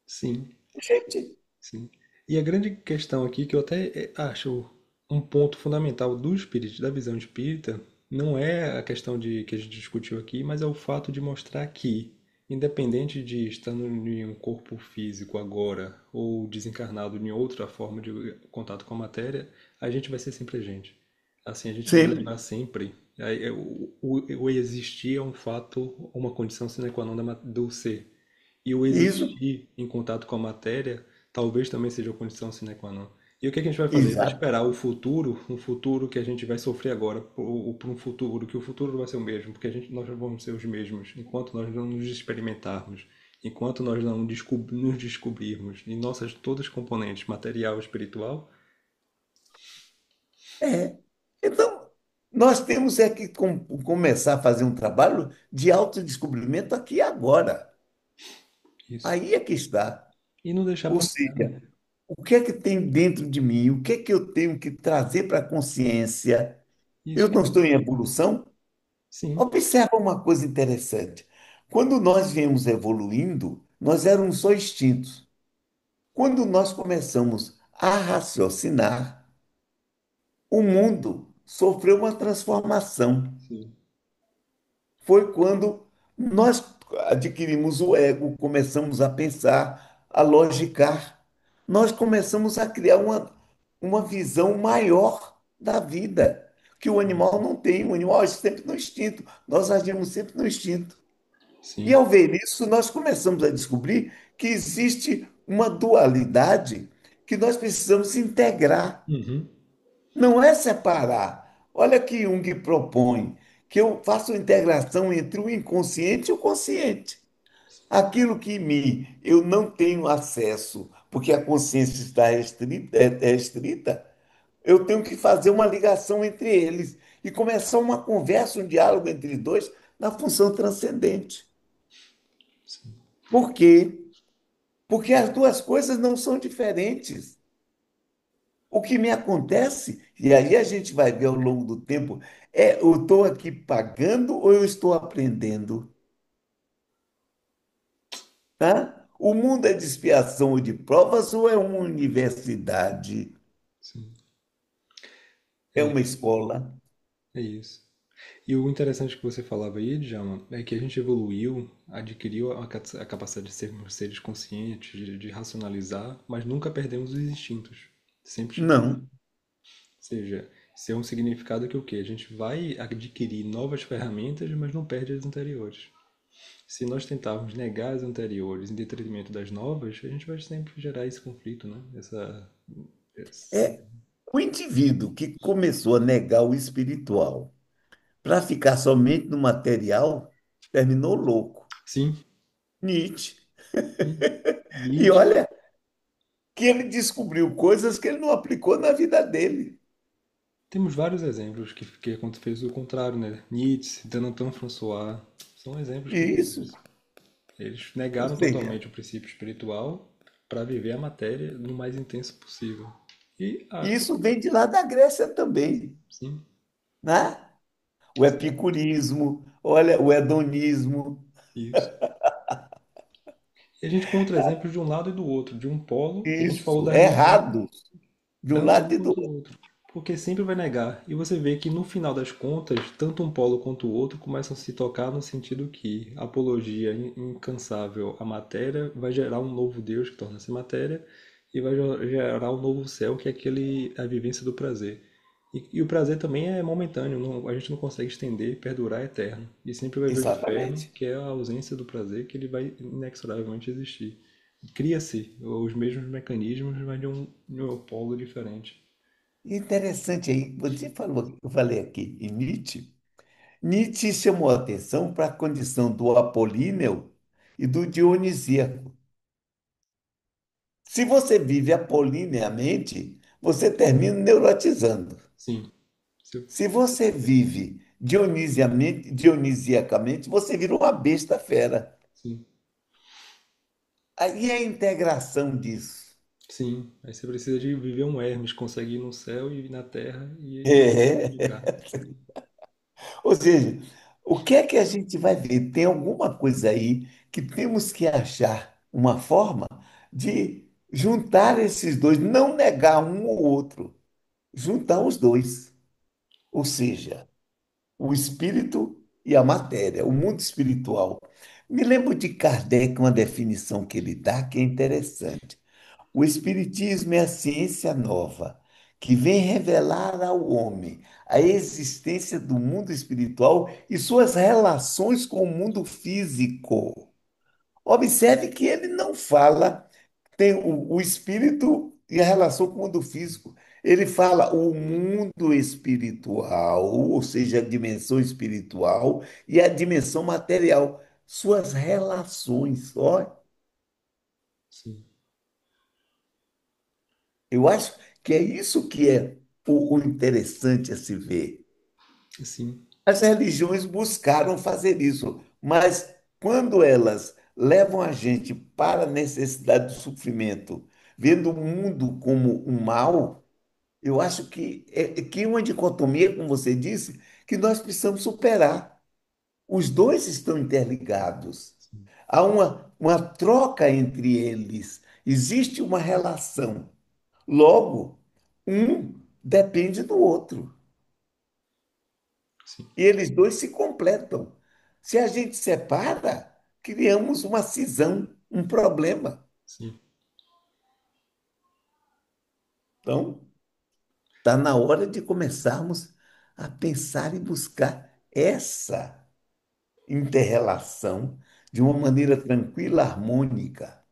B: sim.
A: Gente,
B: Sim. E a grande questão aqui, que eu até acho um ponto fundamental do espírito, da visão espírita, não é a questão de que a gente discutiu aqui, mas é o fato de mostrar que, independente de estar em um corpo físico agora ou desencarnado em outra forma de contato com a matéria, a gente vai ser sempre a gente. Assim, a gente vai
A: sempre.
B: levar sempre. O existir é um fato, uma condição sine qua non do ser. E o
A: Isso,
B: existir em contato com a matéria talvez também seja a condição sine qua non. E o que é que a gente vai fazer? Vai
A: exato.
B: esperar o futuro, um futuro que a gente vai sofrer agora, por um futuro, que o futuro não vai ser o mesmo, porque nós não vamos ser os mesmos, enquanto nós não nos experimentarmos, enquanto nós não nos descobrirmos em nossas todas as componentes, material e espiritual.
A: É. Então, nós temos é que começar a fazer um trabalho de autodescobrimento aqui e agora.
B: Isso.
A: Aí é que está.
B: E não deixar
A: Ou
B: para amanhã, né?
A: seja, o que é que tem dentro de mim? O que é que eu tenho que trazer para a consciência? Eu
B: Isso
A: não
B: mesmo.
A: estou em evolução?
B: Sim,
A: Observa uma coisa interessante. Quando nós viemos evoluindo, nós éramos só instintos. Quando nós começamos a raciocinar, o mundo sofreu uma transformação.
B: sim,
A: Foi quando nós adquirimos o ego, começamos a pensar, a logicar. Nós começamos a criar uma visão maior da vida, que o animal não tem. O animal age sempre no instinto, nós agimos sempre no instinto. E
B: sim.
A: ao ver isso, nós começamos a descobrir que existe uma dualidade que nós precisamos integrar.
B: Uhum.
A: Não é separar. Olha que Jung propõe que eu faça uma integração entre o inconsciente e o consciente. Aquilo que em mim eu não tenho acesso, porque a consciência está restrita, é restrita, eu tenho que fazer uma ligação entre eles e começar uma conversa, um diálogo entre dois na função transcendente. Por quê? Porque as duas coisas não são diferentes. O que me acontece, e aí a gente vai ver ao longo do tempo, é eu estou aqui pagando ou eu estou aprendendo? Tá? O mundo é de expiação ou de provas ou é uma universidade?
B: Sim,
A: É
B: é,
A: uma escola?
B: é isso. E o interessante que você falava aí, Djalma, é que a gente evoluiu, adquiriu a capacidade de sermos seres conscientes, de racionalizar, mas nunca perdemos os instintos. Sempre tivemos.
A: Não.
B: Ou seja, isso é um significado que o quê? A gente vai adquirir novas ferramentas, mas não perde as anteriores. Se nós tentarmos negar as anteriores em detrimento das novas, a gente vai sempre gerar esse conflito, né? Esse-
A: É o indivíduo que começou a negar o espiritual para ficar somente no material, terminou louco.
B: Sim,
A: Nietzsche.
B: sim.
A: E
B: Nietzsche.
A: olha que ele descobriu coisas que ele não aplicou na vida dele.
B: Temos vários exemplos que fez o contrário, né? Nietzsche, Danton François, são exemplos que
A: Isso.
B: eles
A: Ou
B: negaram
A: seja,
B: totalmente o princípio espiritual para viver a matéria no mais intenso possível. E,
A: isso vem de lá da Grécia também,
B: sim,
A: né? O epicurismo, olha, o hedonismo.
B: isso. E a gente encontra exemplos de um lado e do outro, de um polo, que a gente falou
A: Isso,
B: da religião,
A: errados, de um
B: tanto um
A: lado e do
B: quanto o
A: outro.
B: outro. Porque sempre vai negar. E você vê que no final das contas, tanto um polo quanto o outro começam a se tocar no sentido que a apologia incansável à matéria vai gerar um novo Deus que torna-se matéria e vai gerar um novo céu que é a vivência do prazer. E o prazer também é momentâneo, a gente não consegue estender e perdurar eterno. E sempre vai haver o inferno,
A: Exatamente.
B: que é a ausência do prazer, que ele vai inexoravelmente existir. Cria-se os mesmos mecanismos, mas de um polo diferente.
A: Interessante aí, você falou, eu falei aqui em Nietzsche. Nietzsche chamou a atenção para a condição do apolíneo e do dionisíaco. Se você vive apolineamente, você termina neurotizando.
B: Sim, sim,
A: Se você vive dionisiacamente, você vira uma besta fera.
B: sim.
A: Aí é a integração disso.
B: Sim. Aí você precisa de viver um Hermes, conseguir ir no céu e na terra e ficar.
A: É. Ou seja, o que é que a gente vai ver? Tem alguma coisa aí que temos que achar uma forma de juntar esses dois, não negar um ou outro, juntar os dois. Ou seja, o espírito e a matéria, o mundo espiritual. Me lembro de Kardec, uma definição que ele dá que é interessante. O espiritismo é a ciência nova que vem revelar ao homem a existência do mundo espiritual e suas relações com o mundo físico. Observe que ele não fala, tem o espírito e a relação com o mundo físico. Ele fala o mundo espiritual, ou seja, a dimensão espiritual e a dimensão material, suas relações. Ó,
B: Sim,
A: eu acho que é isso que é o interessante a se ver.
B: sim,
A: As religiões buscaram fazer isso, mas quando elas levam a gente para a necessidade do sofrimento, vendo o mundo como um mal, eu acho que é uma dicotomia, como você disse, que nós precisamos superar. Os dois estão interligados.
B: sim,
A: Há uma troca entre eles. Existe uma relação. Logo, um depende do outro.
B: sim,
A: E eles dois se completam. Se a gente separa, criamos uma cisão, um problema.
B: sim.
A: Então, está na hora de começarmos a pensar e buscar essa interrelação de uma maneira tranquila, harmônica.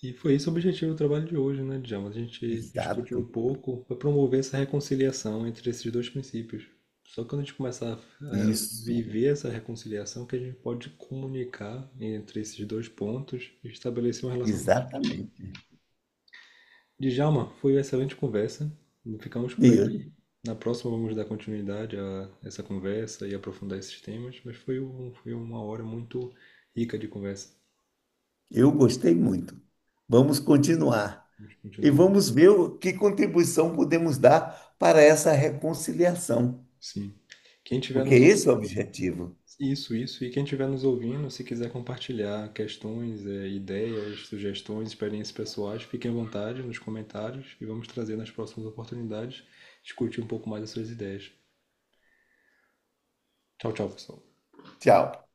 B: E foi esse o objetivo do trabalho de hoje, né, Djalma? A gente discutiu um
A: Exato.
B: pouco para promover essa reconciliação entre esses dois princípios. Só quando a gente começar a
A: Isso,
B: viver essa reconciliação que a gente pode comunicar entre esses dois pontos e estabelecer uma relação mais firme.
A: exatamente.
B: Djalma, foi uma excelente conversa. Ficamos por
A: E
B: aqui. Na próxima vamos dar continuidade a essa conversa e aprofundar esses temas, mas foi uma hora muito rica de conversa.
A: eu gostei muito. Vamos continuar.
B: Vamos
A: e
B: continuar.
A: vamos ver que contribuição podemos dar para essa reconciliação,
B: Sim. Quem tiver
A: porque
B: nos
A: esse é o
B: ouvindo,
A: objetivo.
B: isso. E quem estiver nos ouvindo, se quiser compartilhar questões, ideias, sugestões, experiências pessoais, fiquem à vontade nos comentários e vamos trazer nas próximas oportunidades discutir um pouco mais as suas ideias. Tchau, tchau, pessoal.
A: Tchau.